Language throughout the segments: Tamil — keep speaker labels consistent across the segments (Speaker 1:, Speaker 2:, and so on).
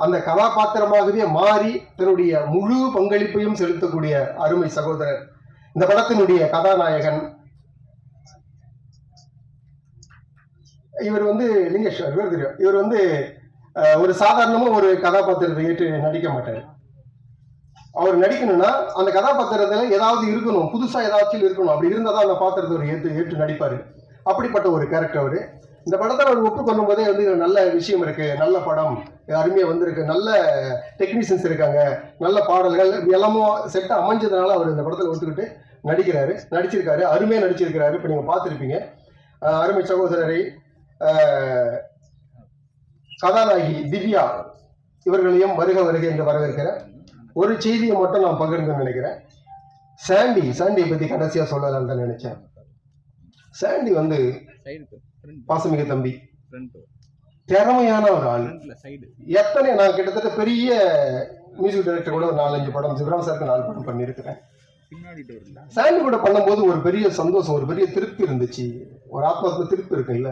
Speaker 1: அந்த கதாபாத்திரமாகவே மாறி தன்னுடைய முழு பங்களிப்பையும் செலுத்தக்கூடிய அருமை சகோதரர். இந்த படத்தினுடைய கதாநாயகன் இவர் லிங்கேஸ்வர், இவர் தெரியும். இவர் ஒரு சாதாரணமா ஒரு கதாபாத்திரத்தை ஏற்று நடிக்க மாட்டார். அவர் நடிக்கணும்னா அந்த கதாபாத்திரத்துல ஏதாவது இருக்கணும், புதுசா ஏதாச்சும் இருக்கணும். அப்படி இருந்தால் தான் அந்த பாத்திரத்தை அவர் ஏற்று நடிப்பாரு. அப்படிப்பட்ட ஒரு கேரக்டர் அவரு. இந்த படத்தை அவர் ஒப்புக்கொள்ளும் போதே நல்ல விஷயம் இருக்கு, நல்ல படம் அருமையா வந்திருக்கு, நல்ல டெக்னீஷியன்ஸ் இருக்காங்க, நல்ல பாடல்கள் எல்லாமும் செட் அமைஞ்சதுனால அவர் இந்த படத்துல ஒத்துக்கிட்டு நடிச்சிருக்காரு, அருமையா நடிச்சிருக்கிறாரு. இப்ப நீங்க பார்த்துருப்பீங்க. அருமை சகோதரரை கதாநாயகி திவ்யா இவர்களையும் வருக வருக என்று வரவேற்கிறேன். ஒரு செய்தியை மட்டும் நான் பகிர்ந்து நினைக்கிறேன். சாண்டியை பத்தி கடைசியா சொல்லலாம் தான் நினைச்சேன். சாண்டி பாசமிக தம்பி, திறமையான ஒரு ஆள். நான் கிட்டத்தட்ட பெரிய மியூசிக் டைரக்டர் கூட ஒரு 4-5 படம், சிவராம் சாருக்கு 4 படம் பண்ணியிருக்கிறேன். சாண்டி கூட பண்ணும்போது ஒரு பெரிய சந்தோஷம், ஒரு பெரிய திருப்தி இருந்துச்சு. ஒரு ஆத்மாத்ம திருப்தி இருக்கு இல்ல.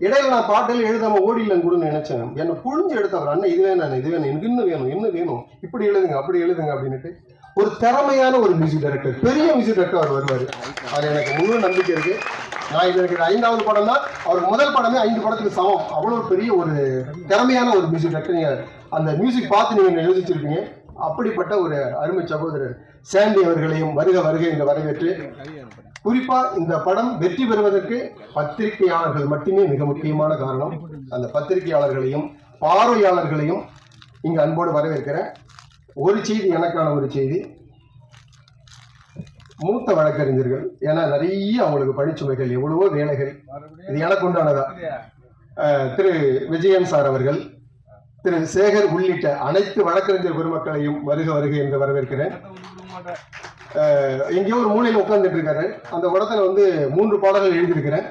Speaker 1: இடையில நான் பாட்டில் எழுதாம ஓடிலன்னு கூட நினைச்சேன். என்னை புழிஞ்சு எடுத்தவர், அண்ணன் இது வேணும், எனக்கு இன்னும் வேணும், இப்படி எழுதுங்க அப்படி எழுதுங்க அப்படின்னுட்டு ஒரு திறமையான ஒரு மியூசிக் டைரக்டர், பெரிய மியூசிக் டைரக்டர் அவர் வருவார். அது எனக்கு முழு நம்பிக்கை இருக்கு. நான் இது எனக்கு 5வது படம் தான். அவருக்கு முதல் படமே 5 படத்துக்கு சமம். அவ்வளவு பெரிய ஒரு திறமையான ஒரு மியூசிக் டைரக்டர். நீங்க அந்த மியூசிக் பார்த்து நீங்க யோசிச்சிருப்பீங்க. அப்படிப்பட்ட ஒரு அருமை சகோதரர் சாண்டி அவர்களையும் வருக வருக என்று வரவேற்று, குறிப்பா இந்த படம் வெற்றி பெறுவதற்கு பத்திரிகையாளர்கள் மட்டுமே மிக முக்கியமான காரணம். அந்த பத்திரிகையாளர்களையும் பார்வையாளர்களையும் இங்கு அன்போடு வரவேற்கிறேன். ஒரு செய்தி, எனக்கான ஒரு செய்தி. மூத்த வழக்கறிஞர்கள், ஏன்னா நிறைய அவங்களுக்கு பணிச்சுமைகள், எவ்வளவோ வேலைகள், இது எனக்கு உண்டானதா. திரு விஜயன் சார் அவர்கள், திரு சேகர் உள்ளிட்ட அனைத்து வழக்கறிஞர் பெருமக்களையும் வருக வருக என்று வரவேற்கிறேன். எங்கேயோ ஒரு மூலையில் உட்கார்ந்துட்டு இருக்காரு. அந்த படத்துல 3 பாடல்கள் எழுதியிருக்கிறேன்.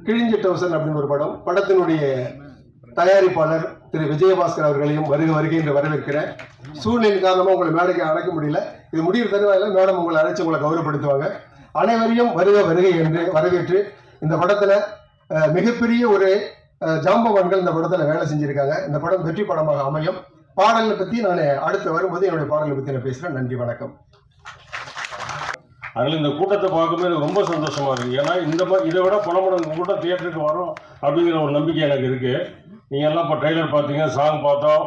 Speaker 1: கிழிஞ்ச டவுசன் அப்படின்னு ஒரு படம். படத்தினுடைய தயாரிப்பாளர் திரு விஜயபாஸ்கர் அவர்களையும் வருக வருகை என்று வரவேற்கிறேன். சூழ்நிலை காரணமா உங்களை மேடைக்கு அழைக்க முடியல. இது முடிவு தருவாயில மேடம் உங்களை அழைச்சு உங்களை கௌரவப்படுத்துவாங்க. அனைவரையும் வருக வருகை என்று வரவேற்று, இந்த படத்துல மிகப்பெரிய ஒரு ஜாம்பவான்கள் இந்த படத்துல வேலை செஞ்சிருக்காங்க. இந்த படம் வெற்றி படமாக அமையும். பாடலை பத்தி நான் அடுத்து வரும்போது என்னுடைய பாடலை பத்தி நான் பேசுறேன். நன்றி, வணக்கம்.
Speaker 2: அதில் இந்த கூட்டத்தை பார்க்கும்போது எனக்கு ரொம்ப சந்தோஷமா இருக்கு. ஏன்னா இதை விட பல மடங்கு கூட்டம் தியேட்டருக்கு வரும் அப்படிங்கிற ஒரு நம்பிக்கை எனக்கு இருக்கு. நீங்கள் எல்லாம் இப்போ ட்ரெய்லர் பார்த்தீங்க, சாங் பார்த்தோம்,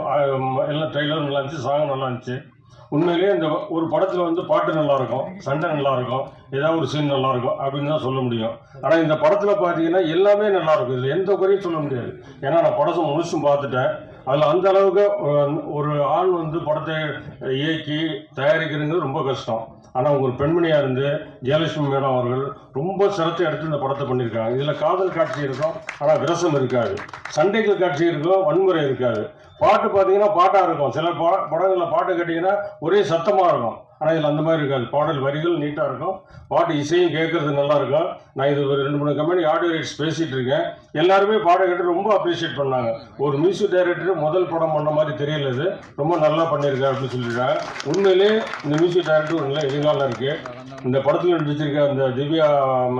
Speaker 2: எல்லாம் ட்ரெய்லர் நல்லா இருந்துச்சு, சாங் நல்லா இருந்துச்சு. உண்மையிலேயே இந்த ஒரு படத்தில் பாட்டு நல்லாயிருக்கும், சண்டை நல்லாயிருக்கும், ஏதாவது ஒரு சீன் நல்லாயிருக்கும் அப்படின்னு தான் சொல்ல முடியும். ஆனால் இந்த படத்தில் பார்த்தீங்கன்னா எல்லாமே நல்லாயிருக்கும். இதில் எந்த குறையும் சொல்ல முடியாது. ஏன்னா நான் படத்தை முழுசும் பார்த்துட்டேன். அதில் அந்த அளவுக்கு ஒரு ஆள் படத்தை இயக்கி தயாரிக்கிறதுங்கிறது ரொம்ப கஷ்டம். ஆனால் ஒரு பெண்மணியாக இருந்து ஜெயலட்சுமி மேடம் அவர்கள் ரொம்ப சிரத்தை எடுத்து இந்த படத்தை பண்ணியிருக்காங்க. இதில் காதல் காட்சி இருக்கும், ஆனால் விரசம் இருக்காது. சண்டைகள் காட்சி இருக்கும், வன்முறை இருக்காது. பாட்டு பார்த்தீங்கன்னா பாட்டாக இருக்கும். சில படங்களில் பாட்டு கேட்டிங்கன்னா ஒரே சத்தமாக இருக்கும். ஆனால் இதில் அந்த மாதிரி இருக்காது. பாடல் வரிகள் நீட்டாக இருக்கும், பாட்டு இசையும் கேட்கறது நல்லா இருக்கும். நான் இது ஒரு 2-3 கம்பெனி ஆடியோ ரைட்ஸ் பேசிகிட்டு இருக்கேன். எல்லாருமே பாடம் கேட்டு ரொம்ப அப்ரிஷியேட் பண்ணாங்க. ஒரு மியூசிக் டைரக்டர் முதல் படம் பண்ண மாதிரி தெரியல, இது ரொம்ப நல்லா பண்ணியிருக்காரு அப்படின்னு சொல்லியிருக்காங்க. உண்மையிலே இந்த மியூசிக் டைரக்டர் ஒரு நல்ல எதிர்காலம் இருக்குது. இந்த படத்தில் நடிச்சிருக்க அந்த திவ்யா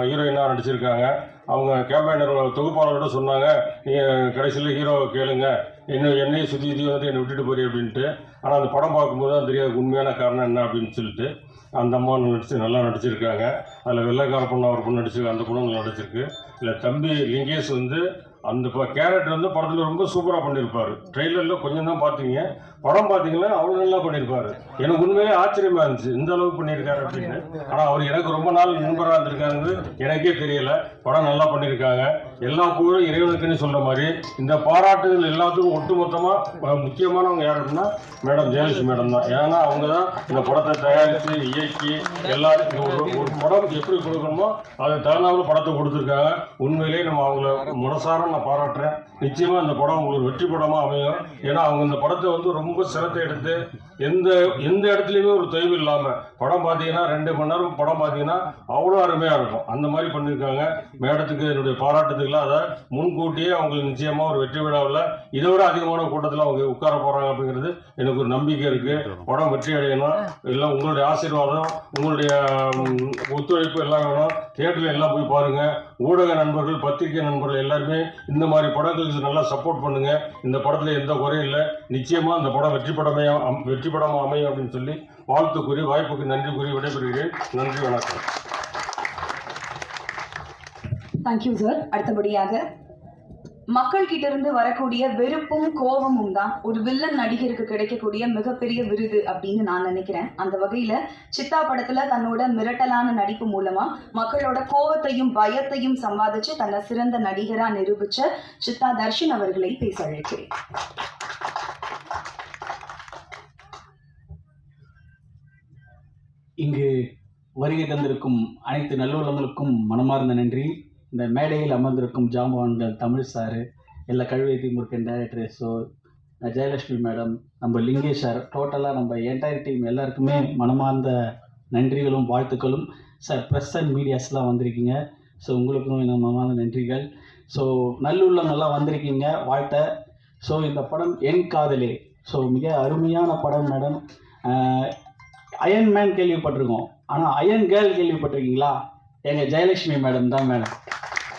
Speaker 2: ஹீரோயினாக நடிச்சிருக்காங்க. அவங்க கேம்பைனர் தொகுப்பாளரோட சொன்னாங்க, நீங்கள் கடைசியில் ஹீரோ கேளுங்க, என்னையும் சுற்றி என்னை விட்டுட்டு போறீ அப்படின்ட்டு. ஆனால் அந்த படம் பார்க்கும்போது தான் தெரியாது உண்மையான காரணம் என்ன அப்படின்னு சொல்லிட்டு. அந்த அம்மா நல்லா நடிச்சிருக்காங்க. அதில் வெள்ளைக்கார பொண்ணு ஒரு பொண்ணு நடிச்சிருக்கு, அந்த பொண்ணு நடிச்சிருக்கு. இல்லை தம்பி லிங்கேஷ் அந்த கேரக்டர் படத்தில் ரொம்ப சூப்பராக பண்ணியிருப்பார். ட்ரெய்லரில் கொஞ்சம் தான் பார்த்தீங்க, படம் பார்த்தீங்கன்னா அவ்வளோ நல்லா பண்ணியிருப்பார். எனக்கு உண்மையிலே ஆச்சரியமாக இருந்துச்சு, இந்த அளவுக்கு பண்ணியிருக்காரு அப்படின்னு. ஆனால் அவர் எனக்கு ரொம்ப நாள் நண்பராக இருந்திருக்காரு, எனக்கே தெரியல. படம் நல்லா பண்ணியிருக்காங்க. எல்லா புகழும் இறைவனுக்குன்னு சொல்கிற மாதிரி இந்த பாராட்டுகள் எல்லாத்துக்கும் ஒட்டுமொத்தமாக முக்கியமானவங்க யார் அப்படின்னா மேடம் ஜெயலட்சுமி மேடம் தான். ஏன்னா அவங்க தான் இந்த படத்தை தயாரித்து இயக்கி எல்லாரும் ஒரு படம் எப்படி கொடுக்கணுமோ அது தகுந்தாமல் படத்தை கொடுத்துருக்காங்க. உண்மையிலே நம்ம அவங்கள மனசார நான் பாராட்டுறேன். நிச்சயமாக இந்த படம் உங்களுக்கு வெற்றி படமாக அமையும். ஏன்னா அவங்க இந்த படத்தை ரொம்ப சிரத்தை எடுத்து எந்த இடத்துலையுமே ஒரு தொய்வு இல்லாமல் படம் பார்த்தீங்கன்னா 2 மணி நேரம் படம் பார்த்தீங்கன்னா அவ்வளோ அருமையாக இருக்கும். அந்த மாதிரி பண்ணியிருக்காங்க. மேடத்துக்கு என்னுடைய பாராட்டுத்துக்கெல்லாம் அதை முன்கூட்டியே அவங்களுக்கு நிச்சயமாக ஒரு வெற்றி விழாவில் இதை விட அதிகமான கூட்டத்தில் அவங்க உட்கார போகிறாங்க அப்படிங்கிறது எனக்கு ஒரு நம்பிக்கை இருக்குது. படம் வெற்றி அடையணும். எல்லாம் உங்களுடைய ஆசீர்வாதம், உங்களுடைய ஒத்துழைப்பு எல்லாம் வேணும். தியேட்டரில் எல்லாம் போய் பாருங்கள். ஊடக நண்பர்கள், பத்திரிகை நண்பர்கள் எல்லாருமே இந்த மாதிரி படங்களுக்கு நல்லா சப்போர்ட் பண்ணுங்க. இந்த படத்துல எந்த குறையும் இல்லை. நிச்சயமா அந்த படம் வெற்றி படமா அமையும் அப்படின்னு சொல்லி வாழ்த்து கூறி வாய்ப்புக்கு நன்றி கூறி விடைபெறுகிறேன். நன்றி, வணக்கம்.
Speaker 3: Thank you sir. அடுத்தபடியாக மக்கள் கிட்ட இருந்து வரக்கூடிய வெறுப்பும் கோபமும் தான் ஒரு வில்லன் நடிகருக்கு கிடைக்கக்கூடிய மிகப்பெரிய விருது அப்படின்னு நான் நினைக்கிறேன். அந்த வகையில சித்தா படத்துல தன்னோட மிரட்டலான நடிப்பு மூலமா மக்களோட கோபத்தையும் பயத்தையும் சம்பாதிச்சு தன்னை சிறந்த நடிகரா நிரூபிச்ச சித்தா தர்ஷன் அவர்களை பேச அழைக்கிறேன்.
Speaker 4: இங்கு வருகை தந்திருக்கும் அனைத்து நல்லுள்ளங்களுக்கும் மனமார்ந்த நன்றி. இந்த மேடையில் அமர்ந்திருக்கும் ஜாம்பவான்கள், தமிழ் சார், எல்லா Kazhuvethi Murugan director, so Jayalakshmi madam, நம்ம லிங்கேஷ் சார், டோட்டலாக நம்ம என்டையர் டீம் எல்லாருக்குமே மனமார்ந்த நன்றிகளும் வாழ்த்துக்களும். சார், ப்ரெஸ் அண்ட் மீடியாஸ்லாம் வந்திருக்கீங்க, ஸோ உங்களுக்கும் என்ன மனமார்ந்த நன்றிகள். ஸோ நல்லுள்ளங்கள்லாம் வந்திருக்கீங்க, வாழ்த்த. ஸோ இந்த படம் என் காதலே, ஸோ மிக அருமையான படம் மேடம். அயன் மேன் கேள்விப்பட்டிருக்கோம், ஆனால் அயன் கேர்ள் கேள்விப்பட்டிருக்கீங்களா? எங்கள் ஜெயலட்சுமி மேடம் தான் மேடம்.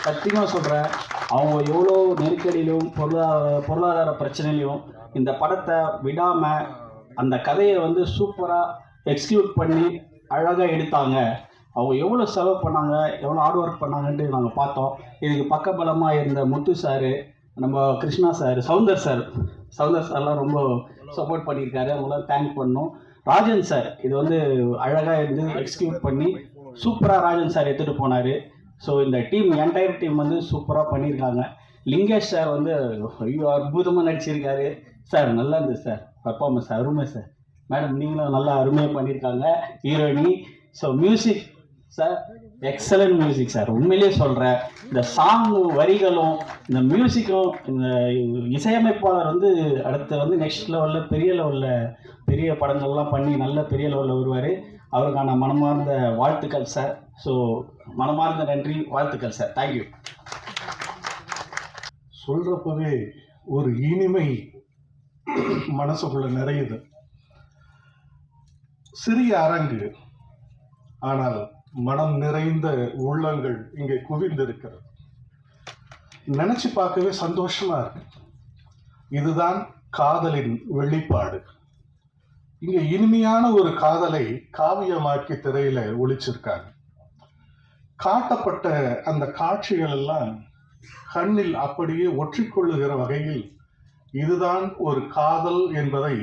Speaker 4: சத்தியமாக சொல்கிறேன், அவங்க எவ்வளோ நெருக்கடியிலும் பொருளாதார பிரச்சனையிலையும் இந்த படத்தை விடாமல் அந்த கதையை வந்து சூப்பராக எக்ஸிக்யூட் பண்ணி அழகாக எடுத்தாங்க. அவங்க எவ்வளோ செலவு பண்ணாங்க, எவ்வளோ ஹார்ட் ஒர்க் பண்ணாங்கன்ட்டு நாங்கள் பார்த்தோம். இதுக்கு பக்கபலமாக இருந்த முத்து சார், நம்ம கிருஷ்ணா சார், சவுந்தர் சார்லாம் ரொம்ப சப்போர்ட் பண்ணியிருக்காரு. அவங்களாம் தேங்க் பண்ணோம். ராஜன் சார் இது வந்து அழகாக இருந்து எக்ஸிக்யூட் பண்ணி சூப்பராக ராஜன் சார் எடுத்துகிட்டு போனார். ஸோ இந்த டீம், என்டையர் டீம் வந்து சூப்பராக பண்ணியிருக்காங்க. லிங்கேஷ் சார் வந்து ஐயோ அற்புதமாக நடிச்சிருக்காரு சார். நல்லா இருந்தது சார், பர்ஃபார்மன்ஸ் அருமை சார். மேடம் நீங்களும் நல்லா அருமையாக பண்ணியிருக்காங்க, ஹீரோயினி. So music sir, excellent music sir. உண்மையிலேயே சொல்கிறேன், இந்த சாங்கு வரிகளும் இந்த மியூசிக்கும், இந்த இசையமைப்பாளர் வந்து அடுத்து வந்து நெக்ஸ்ட் லெவலில் பெரிய படங்கள்லாம் பண்ணி நல்ல பெரிய லெவலில் வருவார். அவருக்கான மனமார்ந்த வாழ்த்துக்கள் சார். ஸோ மனமார்ந்த நன்றி, வாழ்த்துக்கள் சார். தேங்க்யூ.
Speaker 5: சொல்றப்பவே ஒரு இனிமை மனசுக்குள்ள நிறையுது. சிறிய அரங்கு, ஆனால் மனம் நிறைந்த உள்ளங்கள் இங்கே குவிந்திருக்கிறது. நினைச்சு பார்க்கவே சந்தோஷமா இருக்கு. இதுதான் காதலின் வெளிப்பாடு. இங்க இனிமையான ஒரு காதலை காவியமாக்கி திரையில ஒளிச்சிருக்காங்க. காட்டப்பட்ட அந்த காட்சிகள் எல்லாம் கண்ணில் அப்படியே ஒற்றிக்கொள்ளுகிற வகையில் இதுதான் ஒரு காதல் என்பதை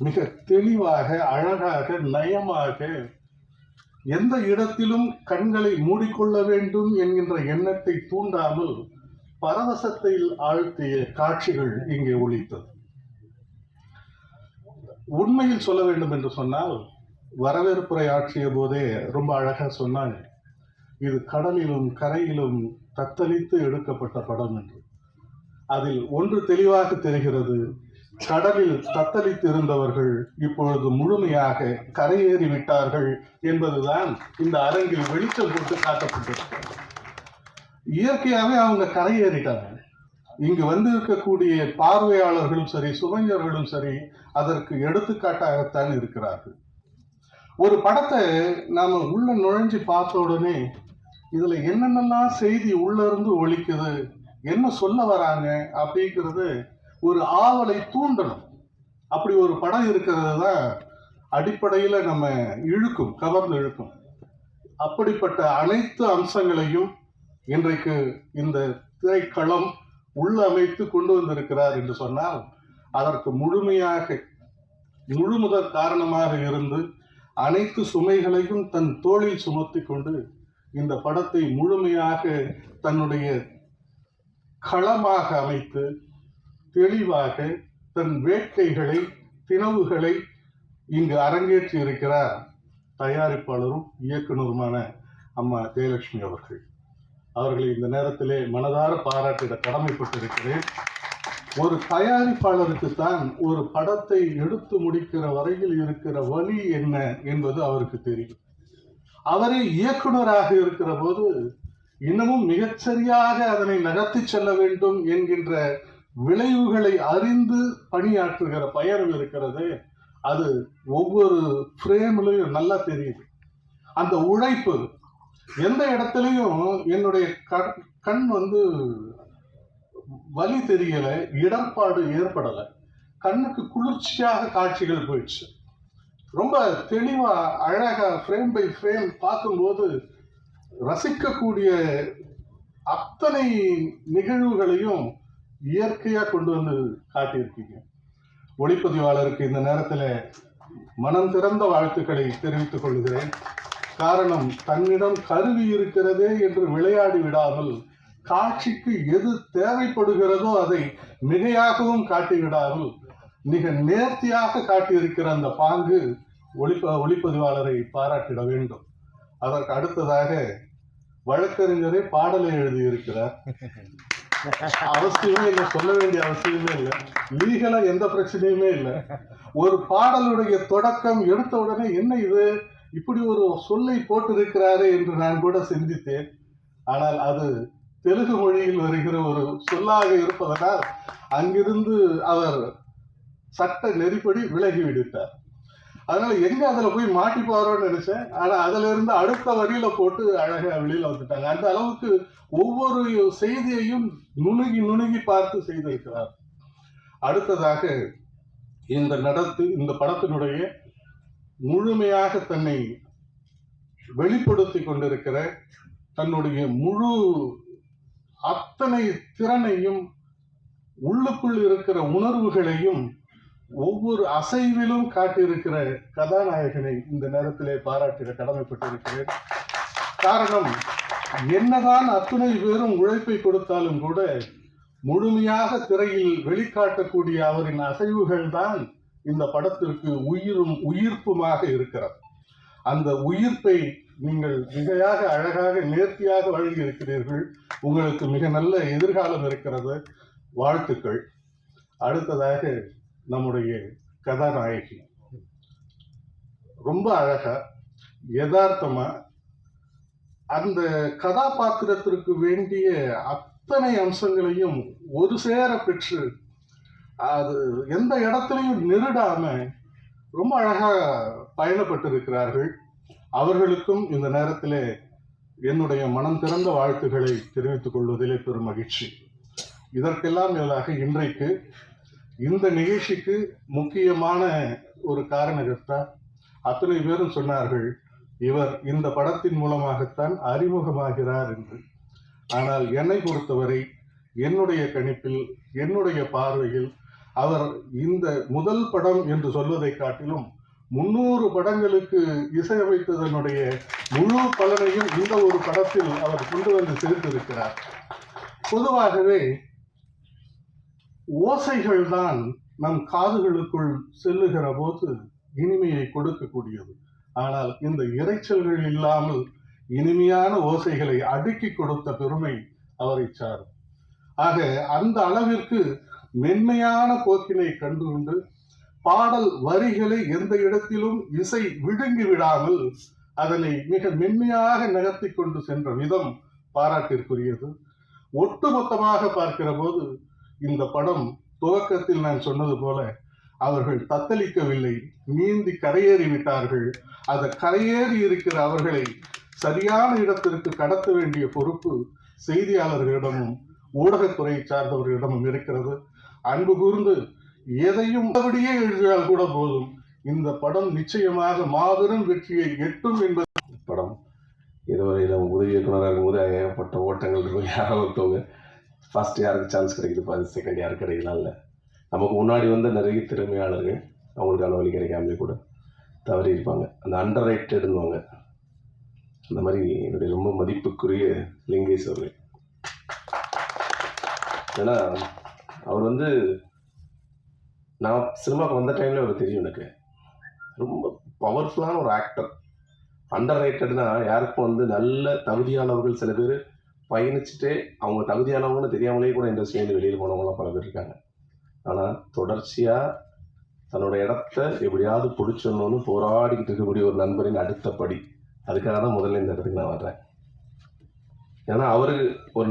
Speaker 5: மிக தெளிவாக, அழகாக, நயமாக, எந்த இடத்திலும் கண்களை மூடிக்கொள்ள வேண்டும் என்கின்ற எண்ணத்தை தூண்டாமல் பரவசத்தில் ஆழ்த்திய காட்சிகள் இங்கே ஒளித்தது. உண்மையில் சொல்ல வேண்டும் என்று சொன்னால், வரவேற்புரை ஆற்றிய போதே ரொம்ப அழகா சொன்னாங்க, இது கடலிலும் கரையிலும் தத்தளித்து எடுக்கப்பட்ட படம் என்று. அதில் ஒன்று தெளிவாக தெரிகிறது, கடலில் தத்தளித்து இருந்தவர்கள் இப்பொழுது முழுமையாக கரையேறி விட்டார்கள் என்பதுதான் இந்த அரங்கில் வெளிச்சம் போட்டு காட்டப்பட்டிருக்கிறது. இயற்கையாகவே அவங்க கரையேறிட்டாங்க. இங்கு வந்து இருக்கக்கூடிய பார்வையாளர்களும் சரி, சுவைஞர்களும் சரி, அதற்கு எடுத்துக்காட்டாகத்தான் இருக்கிறார்கள். ஒரு படத்தை நாம உள்ள நுழைஞ்சு பார்த்த உடனே இதுல என்னென்னலாம் செய்தி உள்ள இருந்து ஒலிக்குது, என்ன சொல்ல வராங்க அப்படிங்கிறது ஒரு ஆவலை தூண்டணும். அப்படி ஒரு படம் இருக்கிறது தான் அடிப்படையில நம்ம இழுக்கும், கவர்ந்து இழுக்கும். அப்படிப்பட்ட அனைத்து அம்சங்களையும் இன்றைக்கு இந்த திரைக்களம் உள்ளமைத்து கொண்டு வந்திருக்கிறார் என்று சொன்னால், அதற்கு முழுமுதற் காரணமாக இருந்து அனைத்து சுமைகளையும் தன் தோளில் சுமத்தி கொண்டு இந்த படத்தை முழுமையாக தன்னுடைய களமாக அமைத்து தெளிவாக தன் வேட்கைகளை, தினவுகளை இங்கு அரங்கேற்றி இருக்கிறார் தயாரிப்பாளரும் இயக்குனருமான அம்மா ஜெயலட்சுமி அவர்கள். அவர்களை இந்த நேரத்திலே மனதார பாராட்டிட கடமைப்பட்டிருக்கிறேன். ஒரு தயாரிப்பாளருக்கு தான் ஒரு படத்தை எடுத்து முடிக்கிற வரையில் இருக்கிற வழி என்ன என்பது அவருக்கு தெரியும். அவரே இயக்குனராக இருக்கிற போது இன்னமும் மிகச்சரியாக அதனை நகர்த்தி செல்ல வேண்டும் என்கின்ற விளைவுகளை அறிந்து பணியாற்றுகிற பயணம் இருக்கிறது. அது ஒவ்வொரு ஃப்ரேம்லையும் நல்லா தெரியுது. அந்த உழைப்பு எந்த இடத்துலையும் என்னுடைய கண் வந்து வலி தெரியல, இடர்பாடு ஏற்படலை. கண்ணுக்கு குளிர்ச்சியாக காட்சிகள் போயிடுச்சு. ரொம்ப தெளிவா அழகா ஃப்ரேம் பை ஃப்ரேம் பார்க்கும்போது ரசிக்கக்கூடிய அத்தனை நிகழ்வுகளையும் இயற்கையா கொண்டு வந்து காட்டியிருக்கீங்க. ஒளிப்பதிவாளருக்கு இந்த நேரத்தில் மனம் திறந்த வாழ்த்துக்களை தெரிவித்துக் கொள்கிறேன். காரணம், தன்னிடம் கருவி இருக்கிறதே என்று விளையாடி விடாமல் காட்சிக்கு எது தேவைப்படுகிறதோ அதை மிகையாகவும் காட்டிவிடாமல் மிக நேர்த்தியாக காட்டியிருக்கிற அந்த பாங்கு ஒளிப்பதிவாளரை பாராட்டிட வேண்டும். அதற்கு அடுத்ததாக வழக்கறிஞரே பாடலை எழுதியிருக்கிறார். அவசியமே இல்லை, சொல்ல வேண்டிய அவசியமே இல்லை. லீகலா எந்த பிரச்சனையுமே இல்லை. ஒரு பாடலுடைய தொடக்கம் எடுத்த உடனே என்ன இது, இப்படி ஒரு சொல்லை போட்டிருக்கிறாரு என்று நான் கூட சிந்தித்தேன். ஆனால் அது தெலுங்கு மொழியில் வருகிற ஒரு சொல்லாக இருப்பதனால் அங்கிருந்து அவர் சட்ட நெறிப்படி விலகி விடுத்தார். அதனால எங்க அதுல போய் மாட்டிப்பாரோன்னு நினைச்சேன். ஆனா அதுல இருந்து அடுத்த வரியில போட்டு அழகா வெளியில வந்துட்டாங்க. அந்த அளவுக்கு ஒவ்வொரு செய்தியையும் நுணுகி பார்த்து செய்திருக்கிறார். அடுத்ததாக இந்த படத்தினுடைய முழுமையாக தன்னை வெளிப்படுத்தி கொண்டிருக்கிற தன்னுடைய முழு அத்தனை திறனையும், உள்ளுக்குள் இருக்கிற உணர்வுகளையும் ஒவ்வொரு அசைவிலும் காட்டியிருக்கிற கதாநாயகனை இந்த நேரத்திலே பாராட்டிட கடமைப்பட்டிருக்கிறேன். காரணம், என்னதான் அத்துணை பேரும் உழைப்பை கொடுத்தாலும் கூட முழுமையாக திரையில் வெளிக்காட்டக்கூடிய அவரின் அசைவுகள் தான் இந்த படத்திற்கு உயிர்ப்புமாக இருக்கிறது. அந்த உயிர்ப்பை நீங்கள் மிகையாக அழகாக நேர்த்தியாக வழங்கி இருக்கிறீர்கள். உங்களுக்கு மிக நல்ல எதிர்காலம் இருக்கிறது. வாழ்த்துக்கள். அடுத்ததாக நம்முடைய கதாநாயகி ரொம்ப அழகா யதார்த்தமா அந்த கதாபாத்திரத்திற்கு வேண்டிய அத்தனை அம்சங்களையும் ஒரு சேர பெற்று அது எந்த இடத்துலையும் நெருடாம ரொம்ப அழகா பயணப்பட்டிருக்கிறார்கள். அவர்களுக்கும் இந்த நேரத்திலே என்னுடைய மனம் திறந்த வாழ்த்துக்களை தெரிவித்துக் கொள்வதிலே பெரும் மகிழ்ச்சி. இதற்கெல்லாம் மேலாக இன்றைக்கு இந்த நிகழ்ச்சிக்கு முக்கியமான ஒரு காரணகர்த்தா அத்தனை பேரும் சொன்னார்கள், இவர் இந்த படத்தின் மூலமாகத்தான் அறிமுகமாகிறார் என்று. ஆனால் என்னை பொறுத்தவரை, என்னுடைய கணிப்பில், என்னுடைய பார்வையில் அவர் இந்த முதல் படம் என்று சொல்வதை காட்டிலும் 300 படங்களுக்கு இசையமைத்ததனுடைய முழு பலனையும் இந்த ஒரு படத்தில் அவர் கொண்டு வந்து சேர்த்திருக்கிறார். பொதுவாகவே ஓசைகள் தான் நம் காதுகளுக்குள் செல்லுகிற போது இனிமையை கொடுக்கக்கூடியது. ஆனால் இந்த இரைச்சல்கள் இல்லாமல் இனிமையான ஓசைகளை அடுக்கி கொடுத்த பெருமை அவரை சாரும். ஆக அந்த அளவிற்கு மென்மையான போக்கினை கண்டுகொண்டு பாடல் வரிகளை எந்த இடத்திலும் இசை விழுங்கி விடாமல் அதனை மிக மென்மையாக நகர்த்தி கொண்டு சென்ற விதம் பாராட்டிற்குரியது. ஒட்டுமொத்தமாக பார்க்கிற போது இந்த படம் துவக்கத்தில் நான் சொன்னது போல அவர்கள் தத்தளிக்கவில்லை, நீந்தி கரையேறி விட்டார்கள். அந்த கரையேறி இருக்கிற அவர்களை சரியான இடத்திற்கு கடத்த வேண்டிய பொறுப்பு செய்தியாளர்களிடமும் ஊடகத்துறை சார்ந்தவர்களிடமும் இருக்கிறது. அன்பு கூர்ந்து எதையும் அப்படியே எழுதினால் கூட போதும், இந்த படம் நிச்சயமாக மாபெரும் வெற்றியை எட்டும் என்பது.
Speaker 6: படம் இதுவரை நம்ம உதவி இயக்குனராக இருக்கும்போது ஏகப்பட்ட ஓட்டங்கள் இருக்கும். யாரோ ஒருத்தவங்க ஃபர்ஸ்ட் யாருக்கு சான்ஸ் கிடைக்குது, செகண்ட் யாருக்கு கிடைக்கலாம் இல்லை. நமக்கு முன்னாடி வந்து நிறைய திறமையாளர்கள் அவங்களுக்கான வழி கிடைக்காமலே கூட தவறி இருப்பாங்க. அந்த அண்டர் ரைட்டடுன்னுவாங்க. அந்த மாதிரி என்னுடைய ரொம்ப மதிப்புக்குரிய லிங்கேஷ் அவர்கள். ஏன்னா அவர் வந்து நான் சினிமாவுக்கு வந்த டைமில் அவர் தெரியும் எனக்கு. ரொம்ப பவர்ஃபுல்லான ஒரு ஆக்டர். அண்டர் ரைட்டட்னா யாருக்கும் வந்து நல்ல தகுதியானவர்கள் சில பேர் பயணிச்சுட்டே அவங்க தகுதியானவங்கன்னு தெரியாமலே கூட இண்டஸ்ட்ரியிலேருந்து வெளியில் போனவங்களாம் பல பேர் இருக்காங்க. ஆனால் தொடர்ச்சியாக தன்னோட இடத்த எப்படியாவது பிடிச்சிடணும்னு போராடிக்கிட்டு இருக்கக்கூடிய ஒரு நண்பரின் அடுத்த படி. அதுக்காக தான் முதல்ல இந்த இடத்துக்கு நான் வர்றேன். ஏன்னா அவர் ஒரு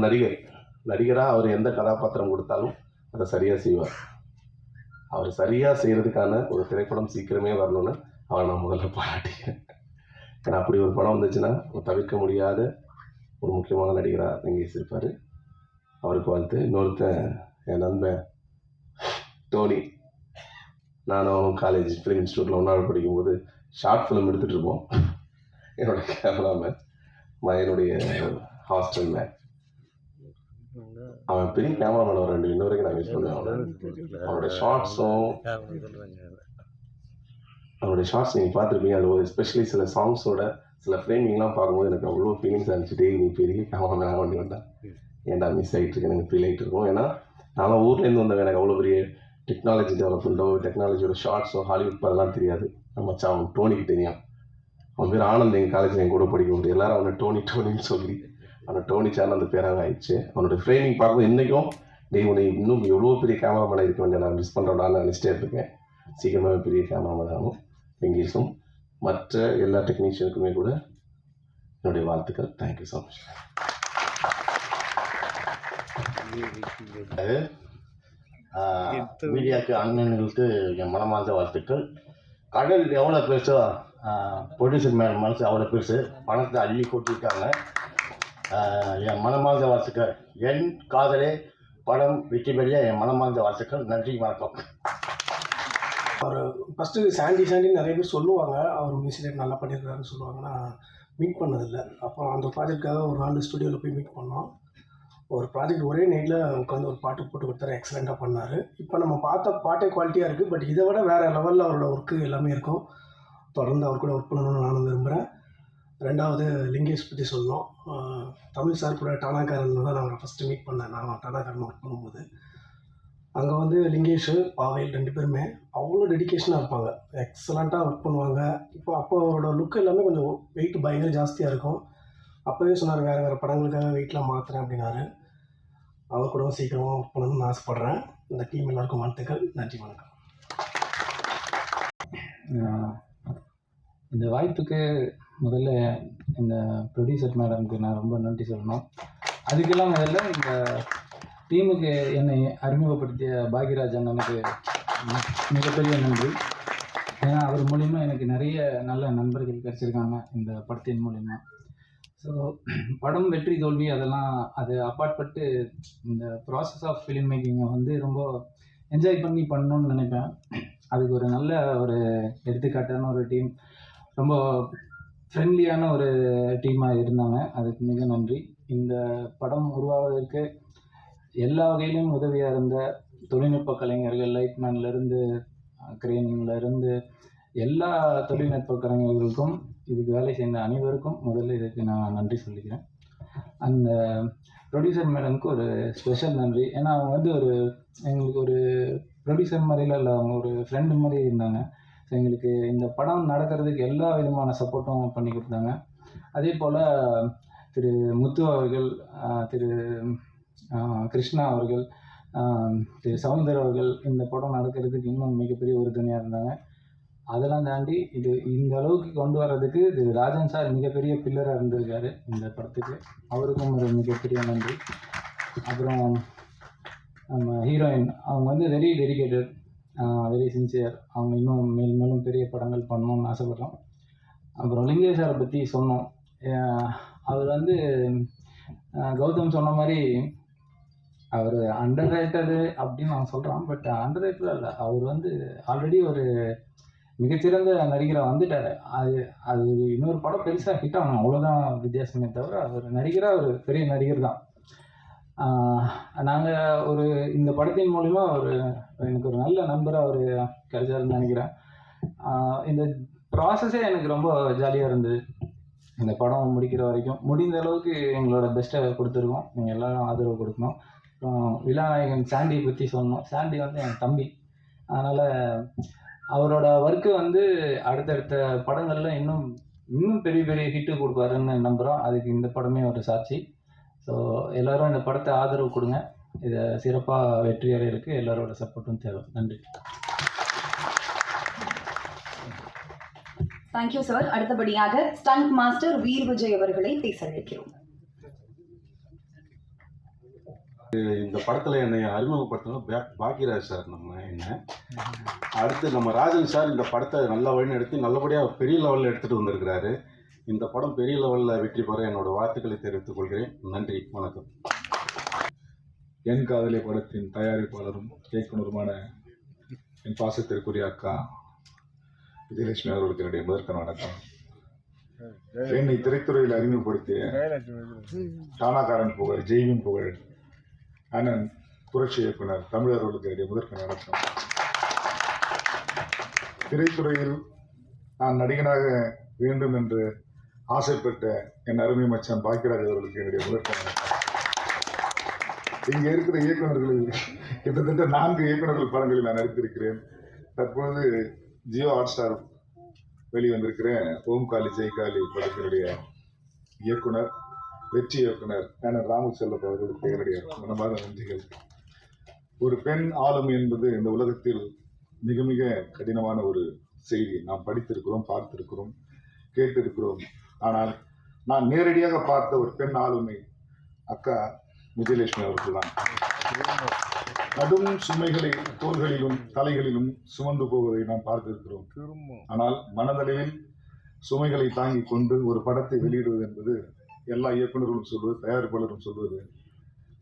Speaker 6: நடிகராக அவர் எந்த கதாபாத்திரம் கொடுத்தாலும் அதை சரியாக செய்வார். அவர் சரியாக செய்கிறதுக்கான ஒரு திரைப்படம் சீக்கிரமே வரணும்னு அவரை நான் முதல்ல பாராட்டிக்கிறேன். ஏன்னா அப்படி ஒரு படம் வந்துச்சுன்னா தவிர்க்க முடியாத ஒரு முக்கியமான நடிகராக வெங்கடேஷ் இருப்பார். அவருக்கு வாழ்த்து. இன்னொருத்தன் என் நண்பன் டோனி, நானும் அவனும் காலேஜ் ஃபிலிம் இன்ஸ்டியூட்டில் ஒன்றாவது படிக்கும்போது ஷார்ட் ஃபிலிம் எடுத்துகிட்டு இருப்போம். என்னோட கேமராமேன், என்னுடைய ஹாஸ்டல் மேன், அவன் பெரிய கேமராமேன். ஒரு 2 இன்ன வரைக்கும் நான் மிஸ் பண்ணுவேன். அவனோட ஷார்ட்ஸும் அவனுடைய ஷார்ட்ஸ் நீங்கள் பார்த்துருப்பீங்க. அது ஒரு எஸ்பெஷலி சில சாங்ஸோட சில ஃப்ரேமிங்லாம் பார்க்கும்போது எனக்கு அவ்வளோ ஃபீலிங்ஸ் இருந்துச்சு. நீ பெரிய கேமராமேன் ஆக வேண்டி வந்தா ஏன்டா மிஸ் ஆகிட்டு இருக்கு, எனக்கு ஃபீல் ஆகிட்டு இருக்கும். ஏன்னா நான் ஊர்லேருந்து வந்தவன், எனக்கு அவ்வளோ பெரிய டெக்னாலஜி டெவலப்மெண்ட்டோ டெக்னாலஜியோட ஷார்ட்ஸோ ஹாலிவுட் அதெல்லாம் தெரியாது. நம்ம அவன் டோனிக்கு தெரியும். அவன் பேர் ஆனந்த், எங்கள் காலேஜில் என் கூட படிக்கும்போது எல்லாரும் அவனை டோனின்னு சொல்லி அவனை டோனி சேனல் அந்த பேராக ஆயிடுச்சு. அவனோட ஃப்ரேமிங் பார்க்கும்போது இன்றைக்கும் உன்னை இன்னும் எவ்வளோ பெரிய கேமராமேனாக இருக்க வேண்டிய நான் மிஸ் பண்ணுறேன் நினச்சிட்டே இருக்கேன். சீக்கிரமாக பெரிய கேமராமேன் ஆகும். வெங்கடேஷும் மற்ற எல்லா டெக்னீஷியனுக்குமே கூட என்னுடைய வாழ்த்துக்கள். Thank you so much.
Speaker 7: மீடியாவுக்கு அண்ணன்களுக்கு என் மனமார்ந்த வாழ்த்துக்கள். கடல் எவ்வளோ பெருசோ ப்ரொடியூசர் மேலே மனசு அவ்வளோ பெருசு, பணத்தை அள்ளி கொட்டியிருக்காங்க. என் மனமார்ந்த வாழ்த்துக்கள். என் காதலே படம் வெற்றி பெரிய என் மனமார்ந்த வாழ்த்துக்கள். நன்றி, வணக்கம்.
Speaker 8: அவர் ஃபஸ்ட்டு சாண்டின்னு நிறைய பேர் சொல்லுவாங்க, அவர் மியூசிக் நல்லா பண்ணியிருக்காருன்னு சொல்லுவாங்க. நான் மீட் பண்ணதில்லை. அப்புறம் அந்த ப்ராஜெக்டுக்காக ஒரு நாள் ஸ்டுடியோவில் போய் மீட் பண்ணோம். ஒரு ப்ராஜெக்ட் ஒரே நைட்டில் உட்காந்து ஒரு பாட்டு போட்டு கொடுத்தாரு. எக்ஸலண்ட்டாக பண்ணார். இப்போ நம்ம பார்த்த பாட்டே குவாலிட்டியாக இருக்குது. பட் இதை விட வேறு லெவலில் அவரோட ஒர்க்கு எல்லாமே இருக்கும். தொடர்ந்து அவர் கூட ஒர்க் பண்ணணும்னு நானும் விரும்புகிறேன். 2வது லிங்கேஷ் பற்றி சொல்லணும். தமிழ் சார் கூட டானாக்காரன் தான் நான் அவரை ஃபஸ்ட்டு மீட் பண்ணேன். நான் டானாக்காரன் ஒர்க் பண்ணும்போது அங்கே வந்து லிங்கேஷ், பாவேல் 2 பேருமே அவ்வளோ டெடிக்கேஷனாக இருப்பாங்க. எக்ஸலண்ட்டாக ஒர்க் பண்ணுவாங்க. அப்போ அவரோட லுக் எல்லாமே கொஞ்சம் வெயிட் பயங்கர ஜாஸ்தியாக இருக்கும். அப்போவே சொன்னார், வேறு படங்களுக்காக வெயிட்லாம் மாற்றுறேன் அப்படின்னாரு. அவர் கூட சீக்கிரமாக ஒர்க் பண்ணணும்னு ஆசைப்பட்றேன். இந்த டீம் எல்லாருக்கும் வாழ்த்துக்கள். நன்றி, வணக்கம்.
Speaker 4: இந்த வாய்ப்புக்கு முதல்ல இந்த ப்ரொடியூசர் மேடம்க்கு நான் ரொம்ப நன்றி சொல்லணும். அதுக்கெல்லாம் முதல்ல இந்த டீமுக்கு என்னை அறிமுகப்படுத்திய பாக்யராஜ் அண்ணனுக்கு மிகப்பெரிய நன்றி. ஏன்னா அவர் மூலிமா எனக்கு நிறைய நல்ல நண்பர்கள் கிடச்சிருக்காங்க இந்த படத்தின் மூலிமா. ஸோ படம் வெற்றி தோல்வி அதெல்லாம் அது அப்பாற்பட்டு இந்த ப்ராசஸ் ஆஃப் ஃபிலிம் மேக்கிங்கை வந்து ரொம்ப என்ஜாய் பண்ணி பண்ணணும்னு நினைப்பேன். அதுக்கு ஒரு நல்ல ஒரு எடுத்துக்காட்டான ஒரு டீம், ரொம்ப ஃப்ரெண்ட்லியான ஒரு டீமாக இருந்தாங்க. அதுக்கு மிக நன்றி. இந்த படம் உருவாவதற்கு எல்லா வகையிலும் உதவியாக இருந்த தொழில்நுட்ப கலைஞர்கள், லைட்மேன்லேருந்து கிரேனிங்லேருந்து எல்லா தொழில்நுட்ப கலைஞர்களுக்கும் இதுக்கு வேலை செய்த அனைவருக்கும் முதல்ல இதுக்கு நான் நன்றி சொல்லிக்கிறேன். அந்த ப்ரொடியூசர் மேடமுக்கு ஒரு ஸ்பெஷல் நன்றி. ஏன்னா அவங்க வந்து எங்களுக்கு ஒரு ப்ரொடியூசர் மாதிரிலாம் இல்லை, அவங்க ஒரு ஃப்ரெண்டு மாதிரி இருந்தாங்க. ஸோ எங்களுக்கு இந்த படம் நடக்கிறதுக்கு எல்லா விதமான சப்போர்ட்டும் பண்ணி கொடுத்தாங்க. அதே போல் திரு முத்து அவர்கள், திரு கிருஷ்ணா அவர்கள், திரு சவுந்தர் அவர்கள் இந்த படம் நடக்கிறதுக்கு இன்னும் மிகப்பெரிய உறுதுணையாக இருந்தாங்க. அதெல்லாம் தாண்டி இந்த அளவுக்கு கொண்டு வர்றதுக்கு திரு ராஜன் சார் மிகப்பெரிய பில்லராக இருந்திருக்காரு இந்த படத்துக்கு. அவருக்கும் ஒரு மிகப்பெரிய நன்றி. அப்புறம் நம்ம ஹீரோயின், அவங்க வந்து வெரி டெடிகேட்டட், வெரி சின்சியர். அவங்க இன்னும் மேலும் பெரிய படங்கள் பண்ணணும்னு ஆசைப்பட்றோம். அப்புறம் லிங்கேஷ் சாரை பற்றி சொன்னோம். அவர் வந்து கௌதம் சொன்ன மாதிரி அவர் அண்டர் ரேட்டடு அப்படின்னு அவன் சொல்கிறான். பட் அண்டர் ரேட்டடாக இல்லை, அவர் வந்து ஆல்ரெடி ஒரு மிகச்சிறந்த நடிகராக வந்துட்டார். அது இன்னொரு படம் பெருசாக ஹிட் ஆகணும், அவ்வளோதான் வித்தியாசமே தவிர அவர் நடிகராக ஒரு பெரிய நடிகர் தான். நாங்கள் இந்த படத்தின் மூலிமா எனக்கு ஒரு நல்ல நண்பராக அவர் கிடைச்சாருன்னு நினைக்கிறேன். இந்த ப்ராசஸே எனக்கு ரொம்ப ஜாலியாக இருந்தது. இந்த படம் முடிக்கிற வரைக்கும் முடிந்த அளவுக்கு எங்களோட பெஸ்ட்டை கொடுத்துருக்கோம். நீங்கள் எல்லோரும் ஆதரவு கொடுக்கணும். அப்புறம் விழாநாயகன் சாண்டியை பற்றி சொல்லணும். சாண்டி வந்து என் தம்பி, அதனால் அவரோட ஒர்க்கு வந்து அடுத்தடுத்த படங்களில் இன்னும் பெரிய பெரிய ஹிட்டு கொடுப்பாருன்னு நம்புகிறோம். அதுக்கு இந்த படமே ஒரு சாட்சி. ஸோ எல்லோரும் இந்த படத்தை ஆதரவு கொடுங்க. இதை சிறப்பாக வெற்றி அடையிறதுக்கு எல்லாரோட சப்போர்ட்டும் தேவை. நன்றி.
Speaker 3: Thank you sir. அடுத்தபடியாக ஸ்டண்ட் மாஸ்டர் வீர் விஜய் அவர்களை பேச அழைக்கிறோம்.
Speaker 9: இந்த படத்தில் என்னை அறிமுகப்படுத்தின பாக்யராஜ் சார் அடுத்து நம்ம ராஜன் சார் இந்த படத்தை நல்ல வழி எடுத்து நல்லபடியாக பெரிய லெவலில் எடுத்துகிட்டு வந்திருக்கிறாரு. இந்த படம் பெரிய லெவலில் வெற்றி பெற என்னோட வாழ்த்துக்களை தெரிவித்துக் கொள்கிறேன். நன்றி, வணக்கம்.
Speaker 10: என் காதலி படத்தின் தயாரிப்பாளரும் இயக்குனருமான என் பாசத்திற்குரிய அக்கா விஜயலட்சுமி அவர்களுக்கு என்னுடைய முதற்கண் வணக்கம். என்னை திரைத்துறையில் அறிமுகப்படுத்திய டானாகாரன் புகழ், ஜெய்வின் புகழ் அண்ணன் புரட்சி இயக்குனர் தமிழர்களுக்கு என்னுடைய முதற்கண் வணக்கம். திரைத்துறையில் நான் நடிகனாக வேண்டும் என்று ஆசைப்பட்ட என் அருமை மச்சான் பாக்கியராஜ் அவர்களுக்கு என்னுடைய முதற்கண் வணக்கம். இங்கே இருக்கிற இயக்குநர்களில் கிட்டத்தட்ட 4 இயக்குநர்கள் படங்களில் நான் நடித்திருக்கிறேன். தற்பொழுது ஜியோ ஹாட்ஸ்டார் வெளிவந்திருக்கிறேன் ஓம்காலி ஜெய்காலி படத்தினுடைய இயக்குனர், வெற்றி இயக்குனர் அண்ணன் ராமு செல்லப்ப அவர்களுக்கு என்னுடைய மனமார்ந்த நன்றிகள். ஒரு பெண் ஆளுமை என்பது இந்த உலகத்தில் மிக மிக கடினமான ஒரு செய்தி. நாம் படித்திருக்கிறோம், பார்த்திருக்கிறோம், கேட்டிருக்கிறோம். ஆனால் நான் நேரடியாக பார்த்த ஒரு பெண் ஆளுமை அக்கா விஜயலட்சுமி அவர்கள் தான். கடும் சுமைகளை தோள்களிலும் தலைகளிலும் சுமந்து போவதை நாம் பார்த்திருக்கிறோம். ஆனால் மனதளவில் சுமைகளை தாங்கிக் கொண்டு ஒரு படத்தை வெளியிடுவது என்பது எல்லா இயக்குநர்களும் சொல்வது, தயாரிப்பாளரும் சொல்வது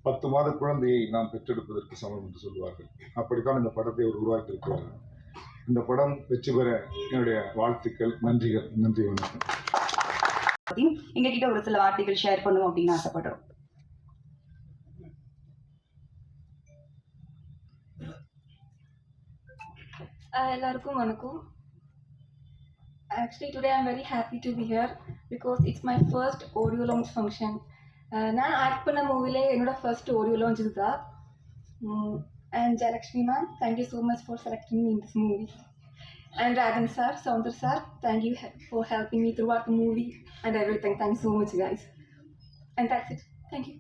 Speaker 10: 10 மாத குழந்தையை நாம் பெற்றெடுப்பதற்கு சமம் என்று சொல்வார்கள். அப்படித்தான் இந்த படத்தை அவர் உருவாக்கியிருக்கிறார். இந்த படம் வெற்றி பெற என்னுடைய வாழ்த்துக்கள், நன்றிகள். நன்றி, வணக்கம்.
Speaker 3: எங்ககிட்ட ஒரு சில வார்த்தைகள் ஷேர் பண்ணுவோம் அப்படின்னு ஆசைப்படுறோம்.
Speaker 11: எல்லாருக்கும் வணக்கம். Actually today I'm very happy to be here because it's my first audio launch function. நான் ஆக்ட் பண்ண மூவிலே என்னோட ஃபர்ஸ்ட் ஆடியோ லான்ச் இதுதான். And Jayalakshmi ma'am, thank you so much for selecting me in this movie. And Rajan sir, Saundar sir, thank you for helping me throughout the movie and everything. Thank you so much guys. And that's it. Thank you.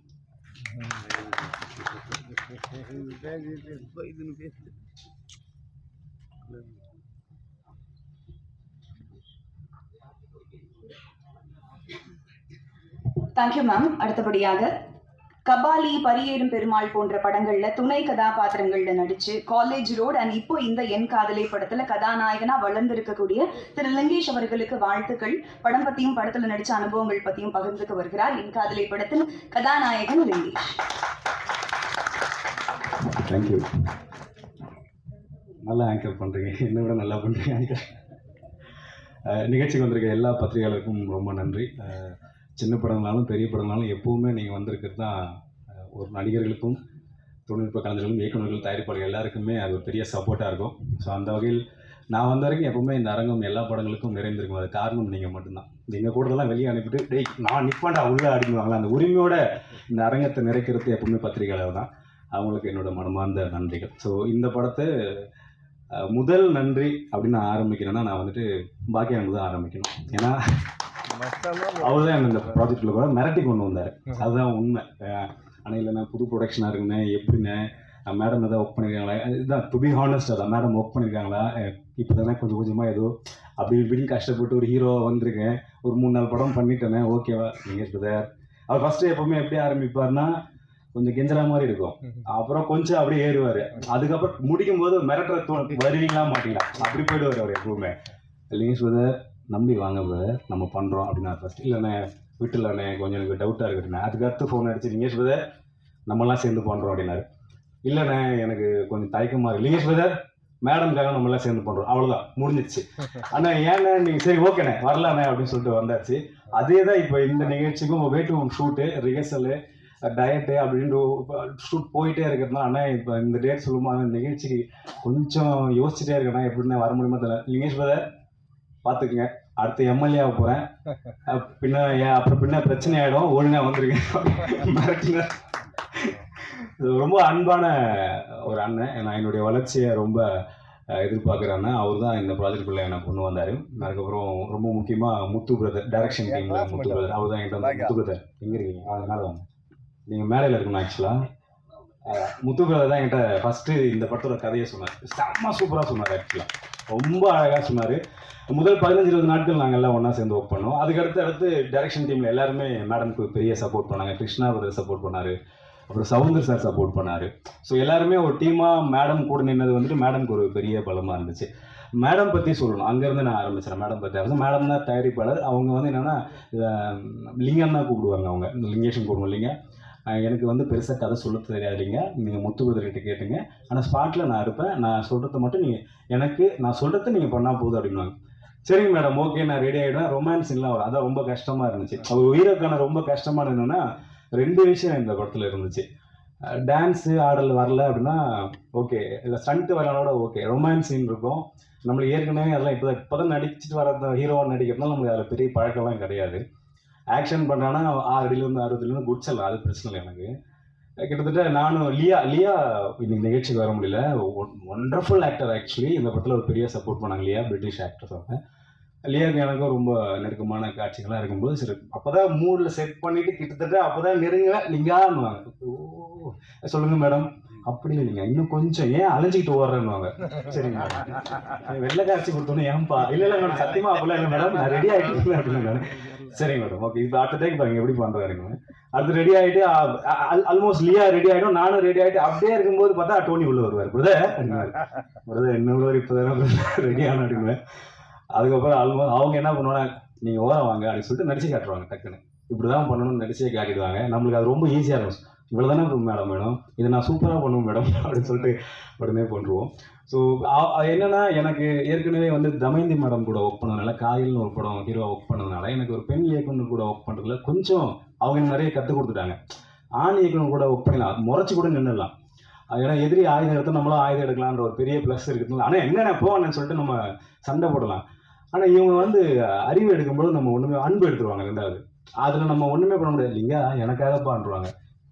Speaker 3: Thank you ma'am. அடுத்தபடியாக கபாலி, பரியேறும் பெருமாள் போன்ற படங்கள்ல துணை கதாபாத்திரங்கள்ல நடிச்சு காலேஜ் ரோட் அண்ட் இப்போ இந்த என் காதலை படத்துல கதாநாயகனா வளர்ந்திருக்கக்கூடிய திரு லிங்கேஷ் அவர்களுக்கு வாழ்த்துக்கள். படம் பத்தியும் படத்துல நடிச்ச அனுபவங்கள் பத்தியும் பகிர்ந்துக்க வருகிறார் என் காதலை படத்தின் கதாநாயகன் லிங்கேஷ்.
Speaker 4: தேங்க்யூ. நல்லா ஆங்கர் பண்ணுறீங்க, என்னை விட நல்லா பண்ணுறீங்க ஆங்கர். நிகழ்ச்சிக்கு வந்திருக்க எல்லா பத்திரிகையாளருக்கும் ரொம்ப நன்றி. சின்ன படங்களாலும் பெரிய படங்களாலும் எப்போவுமே நீங்கள் வந்திருக்கிறது தான் ஒரு நடிகர்களுக்கும் தொழில்நுட்ப கலைஞர்களும் இயக்குநர்கள் தயாரிப்பாளர்கள் எல்லாருக்குமே அது ஒரு பெரிய சப்போர்ட்டாக இருக்கும். ஸோ அந்த வகையில் நான் வந்த வரைக்கும் எப்போவுமே இந்த அரங்கம் எல்லா படங்களுக்கும் நிறைந்திருக்கும். அது காரணம் நீங்கள் மட்டும்தான். எங்கள் கூடலாம் வெளியே அனுப்பிட்டு டேய் நான் நிற்பாண்டா உள்ளே அடிக்குவாங்களா, அந்த உரிமையோட இந்த அரங்கத்தை நிறைக்கிறது எப்போவுமே பத்திரிகையாளர் தான். அவங்களுக்கு என்னோட மனமார்ந்த நன்றிகள். ஸோ இந்த படத்தை முதல் நன்றி அப்படின்னு நான் ஆரம்பிக்கிறேன்னா நான் வந்துட்டு பாக்கியானுக்கு தான் ஆரம்பிக்கணும். ஏன்னா அவர் தான் இந்த ப்ராஜெக்டில் கூட மிரட்டி கொண்டு வந்தார். அதுதான் உண்மை. ஆனால் இல்லைண்ணா புது ப்ரொடக்ஷனாக இருக்குண்ணே, எப்படிண்ணே மேடம் எதாவது ஒர்க் பண்ணியிருக்காங்களா, இதுதான் டு பி ஹானஸ்ட். அதான் மேடம் ஒர்க் பண்ணியிருக்காங்களா, இப்போ தானே கொஞ்சம் கொஞ்சமாக ஏதோ அப்படி இப்படின்னு கஷ்டப்பட்டு ஒரு ஹீரோவாக வந்திருக்கேன், ஒரு 3-4 படம் பண்ணிட்டேனே, ஓகேவா நீங்கள் சார். அவர் ஃபஸ்ட்டு எப்போவுமே எப்படி ஆரம்பிப்பார்னா கொஞ்சம் கெஞ்சரா மாதிரி இருக்கும், அப்புறம் கொஞ்சம் அப்படியே ஏறுவார், அதுக்கப்புறம் முடிக்கும் போது மிரட்டுற வருவீங்களா மாட்டீங்களா அப்படி போயிடுவார் அவர் எப்பவுமே. இல்லைங்க சுதர் நம்பி வாங்க நம்ம பண்ணுறோம் அப்படின்னா ஃபஸ்ட் இல்லைண்ணே விட்டுலண்ணே கொஞ்சம் எனக்கு டவுட்டாக இருக்குண்ணே. அதுக்கடுத்து ஃபோன் அடிச்சு லிங்கேஷ் பிரதர் நம்மளாம் சேர்ந்து பண்ணுறோம் அப்படின்னாரு. இல்லைண்ணே எனக்கு கொஞ்சம் தயக்கமாக இருக்குது. லிங்கேஷ் பிரதர் மேடம்காக நம்மளாம் சேர்ந்து பண்ணுறோம், அவ்வளோதான் முடிஞ்சிச்சு. ஆனால் ஏண்ணே நீங்கள் சரி ஓகேண்ணே வரலாண்ணே அப்படின்னு சொல்லிட்டு வந்தாச்சு. அதே தான் இப்போ இந்த நிகழ்ச்சிக்கும் வெயிட் ஷூட்டு ரிஹர்சலு டயட்டு அப்படின்ட்டு ஷூட் போயிட்டே இருக்கிறதுனால அண்ணா இப்போ இந்த டேட் சொல்லும்போது அந்த நிகழ்ச்சிக்கு கொஞ்சம் யோசிச்சுட்டே இருக்கேண்ணா எப்படின்னா வர முடியுமா தெரியல. லிங்கேஷ் பிரதர் பார்த்துக்குங்க, அடுத்த எம்எல்ஏ ஆக போகிறேன், அப்புறம் பின்ன பிரச்சனை ஆகிடும், ஒழுங்காக வந்துருக்கேன் மிரட்டின. ரொம்ப அன்பான ஒரு அண்ணன். நான் என்னுடைய வளர்ச்சியை ரொம்ப எதிர்பார்க்குறேன்னா அவர் தான் இந்த ப்ராஜெக்டுக்குள்ளே என்னை கொண்டு வந்தார். அதுக்கப்புறம் ரொம்ப முக்கியமாக முத்து பிரதர், டைரக்ஷன் டீமில் முத்து பிரதர், அவர் தான் என்கிட்ட முத்து பிரதர் எங்கே இருக்கீங்க அதனால வாங்க, நீங்கள் மேடையில் இருக்கணும். ஆக்சுவலாக முத்து பிரதர் தான் என்கிட்ட ஃபஸ்ட்டு இந்த படத்தோட கதையை சொன்னார். செம்ம சூப்பராக சொன்னார். ஆக்சுவலாக ரொம்ப அழகாக சொன்னார். முதல் 15-20 நாட்கள் நாங்கள் எல்லாம் ஒன்றா சேர்ந்து ஒர்க் பண்ணோம். அதுக்கடுத்து டைரக்ஷன் டீமில் எல்லாருமே மேடம்க்கு பெரிய சப்போர்ட் பண்ணாங்க. கிருஷ்ணா பிரதர் சப்போர்ட் பண்ணார், அப்புறம் சவுந்தர் சார் சப்போர்ட் பண்ணார். ஸோ எல்லாருமே ஒரு டீமாக மேடம் கூட நின்னது வந்துட்டு மேடம்க்கு ஒரு பெரிய பலமாக இருந்துச்சு. மேடம் பற்றி சொல்லணும். அங்கேருந்து நான் ஆரம்பிச்சிடறேன். மேடம் பற்றி ஆரம்பிச்சு, மேடம் தான் தயாரிப்பாளர். அவங்க வந்து என்னென்னா லிங்கம் தான் கூப்பிடுவாங்க. அவங்க லிங்கேஷன் கூப்பிடுவோம் இல்லைங்க. எனக்கு வந்து பெருசாக கதை சொல்ல தெரியாது இல்லைங்க, நீங்கள் முத்துபதிரிட்ட கேட்டுங்க, ஆனால் ஸ்பாட்டில் நான் இருப்பேன், நான் சொல்கிறத மட்டும் நான் சொல்கிறத நீங்கள் பண்ணால் போதும் அப்படின்வாங்க. சரிங்க மேடம், ஓகே, நான் ரெடி ஆகிடுவேன். ரொமான்ஸ் இல்லை வரும், அதான் ரொம்ப கஷ்டமாக இருந்துச்சு. அவர் உயிரோக்கான ரொம்ப கஷ்டமான என்னென்னா 2 விஷயம் இந்த படத்தில் இருந்துச்சு. டான்ஸு ஆடல் வரல அப்படின்னா ஓகே, இல்லை ஸ்டண்ட்டு வரலோட ஓகே, ரொமான்ஸ் சீன் இருக்கும். நம்மளுக்கு ஏற்கனவே அதெல்லாம் இப்போ தான் நடிச்சுட்டு வர ஹீரோவாக நடிக்கிறதுனால நமக்கு அதில் பெரிய பழக்கம்லாம் கிடையாது. ஆக்ஷன் பண்ணுறான்னா 6 அடியிலேருந்து 60 அடியிலேருந்து குடிச்சிடலாம், அது பிரச்சனை இல்லை எனக்கு. கிட்டத்தட்ட நானும் லியா இன்னைக்கு நிகழ்ச்சிக்கு வர முடியல. Wonderful actor actually. இந்த படத்தில் ஒரு பெரிய சப்போர்ட் பண்ணாங்க லியா, பிரிட்டிஷ் ஆக்டர்ஸ். அவங்க லியாவுக்கு எனக்கும் ரொம்ப நெருக்கமான காட்சிகள்லாம் இருக்கும்போது சரி அப்போ தான் மூடில் செட் பண்ணிவிட்டு கிட்டத்தட்ட அப்போ தான் நெருங்குவேன். லிங்கான்னுவாங்க. ஓ சொல்லுங்கள் மேடம், அப்படி இல்லைங்க, இன்னும் கொஞ்சம் ஏன் அலைஞ்சிக்கிட்டு ஓடுறேன்னுவாங்க. சரிங்க மேடம், வெள்ளை காட்சி கொடுத்தோன்னே ஏன்பா, இல்லை மேடம் சத்தியமாக அப்போல்லாம் இல்லை மேடம், நான் ரெடி ஆகிட்டு அப்படின்னு. சரிங்க மேடம், ஓகே, இப்போ அடுத்த டைம் பாருங்க எப்படி பண்ணுறாருங்க. அடுத்து ரெடி ஆகிட்டு ஆல்மோஸ்ட் லியா ரெடி ஆகிடும், நானும் ரெடி ஆகிட்டு அப்படியே இருக்கும்போது பார்த்தா டோனி உள்ள வருவார். பிரதர் இன்னொரு இப்போ ரெடி ஆன அப்படிங்குவேன். அதுக்கப்புறம் ஆல்மோஸ்ட் அவங்க என்ன பண்ணுவாங்க, நீங்கள் ஓரம் வாங்க அப்படின்னு சொல்லிட்டு நடிச்சு காட்டுவாங்க. டக்குன்னு இப்படி தான் பண்ணணும்னு நடிச்சே காட்டிடுவாங்க. நம்மளுக்கு அது ரொம்ப ஈஸியாக இருக்கும். இவ்வளோ தானே மேடம் வேணும், இதை நான் சூப்பராக பண்ணுவேன் மேடம் அப்படின்னு சொல்லிட்டு உடனே பண்ணுவோம். ஸோ என்னென்னா எனக்கு ஏற்கனவே வந்து தமயந்தி மேடம் கூட ஒர்க் பண்ணதுனால, காயல்னு ஒரு படம் ஹீரோவாக ஒர்க் பண்ணதுனால எனக்கு ஒரு பெண் இயக்குனர் கூட ஒர்க் பண்ணுறதுல கொஞ்சம் அவங்க நிறைய கற்றுக் கொடுத்துட்டாங்க. ஆண் இயக்குனர் கூட ஒர்க் பண்ணலாம், முறைச்சி கூட நின்றுடலாம். ஏன்னா எதிரி ஆயுதம் எடுத்து நம்மளும் ஆயுதம் எடுக்கலான்ற ஒரு பெரிய ப்ளஸ் இருக்குது. ஆனால் என்னென்ன போவான்னு சொல்லிட்டு நம்ம சண்டை போடலாம். ஆனால் இவங்க வந்து அறிவு எடுக்கும்போது நம்ம ஒன்றுமே அன்பு எடுத்துருவாங்க. 2வது அதில் நம்ம ஒன்றுமே பண்ண முடியாது. இல்லைங்க எனக்காக பண்ணுறாங்க,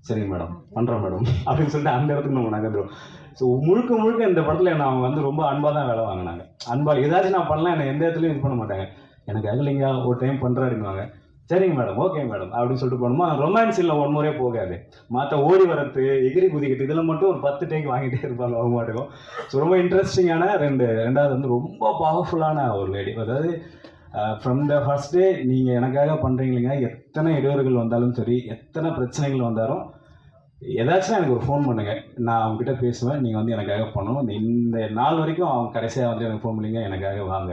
Speaker 4: சரிங்க மேடம் பண்ணுறேன் மேடம் அப்படின்னு சொல்லிட்டு அந்த இடத்துக்கு நம்ம நகர்ந்துடும். ஸோ முழுக்க இந்த படத்தில் நான் வந்து ரொம்ப அன்பாக தான் வேலை வாங்கினாங்க. அன்பாக ஏதாச்சும் நான் பண்ணலாம், என்னை எந்த இடத்துலையும் இது பண்ண மாட்டாங்க. எனக்கு இல்லைங்க ஒரு டைம் பண்ணுறாருங்குவாங்க. சரிங்க மேடம், ஓகே மேடம் அப்படின்னு சொல்லிட்டு போகணுமா. ரொமான்ஸ் இல்லை ஒன் முறையே போகாது. மற்ற ஓடி வரத்து, எகிரி குதிக்கிட்டு இதில் மட்டும் ஒரு 10 டேக் வாங்கிட்டே இருப்பாங்க அவங்க மாட்டுக்கும். ஸோ ரொம்ப இன்ட்ரெஸ்டிங்கான 2வது வந்து ரொம்ப பவர்ஃபுல்லான ஒரு லேடி. அதாவது ஃப்ரம் த ஃபர்ஸ்ட் டே நீங்கள் எனக்காக பண்ணுறீங்களீங்க, எத்தனை இடையூறுகள் வந்தாலும் சரி, எத்தனை பிரச்சனைகள் வந்தாலும் ஏதாச்சும் எனக்கு ஒரு ஃபோன் பண்ணுங்கள், நான் அவங்ககிட்ட பேசுவேன், நீங்கள் வந்து எனக்காக பண்ணணும். இந்த நாள் வரைக்கும் அவங்க கடைசியாக வந்து எனக்கு ஃபோன் பண்ணிங்க, எனக்காக வாங்க,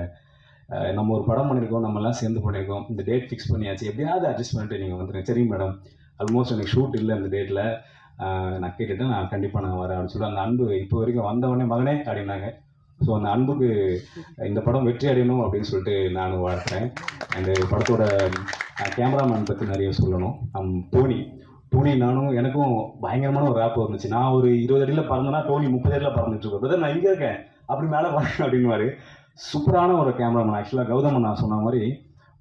Speaker 4: நம்ம ஒரு படம் பண்ணியிருக்கோம், நம்மலாம் சேர்ந்து பண்ணியிருக்கோம், இந்த டேட் ஃபிக்ஸ் பண்ணியாச்சு, எப்படியாவது அட்ஜஸ்ட் பண்ணிட்டு நீங்கள் வந்துடுங்க. சரிங்க மேடம், ஆல்மோஸ்ட் எனக்கு ஷூட் இல்லை அந்த டேட்டில், நான் கேட்டுவிட்டேன், நான் கண்டிப்பாக நான் வரேன் அப்படின்னு சொல்லிட்டு அந்த அன்பு இப்போ வரைக்கும் வந்தவொடனே மகனே அப்படின்னாங்க. ஸோ அந்த அன்புக்கு இந்த படம் வெற்றி அடையணும் அப்படின்னு சொல்லிட்டு நான் வாழ்த்துறேன். அந்த படத்தோட கேமராமேன் பற்றி நிறைய சொல்லணும். டோனி நானும் எனக்கும் பயங்கரமான ஒரு ரேப் இருந்துச்சு. நான் ஒரு 20 அடியில் பறந்தேன்னா டோனி 30 அடியில் பறந்துட்டு இருக்கேன். பிரதர் நான் இங்கே இருக்கேன் அப்படி மேலே பாருங்க அப்படின்வாரு. சூப்பரான ஒரு கேமராமேன். ஆக்சுவலாக கௌதமன் நான் சொன்ன மாதிரி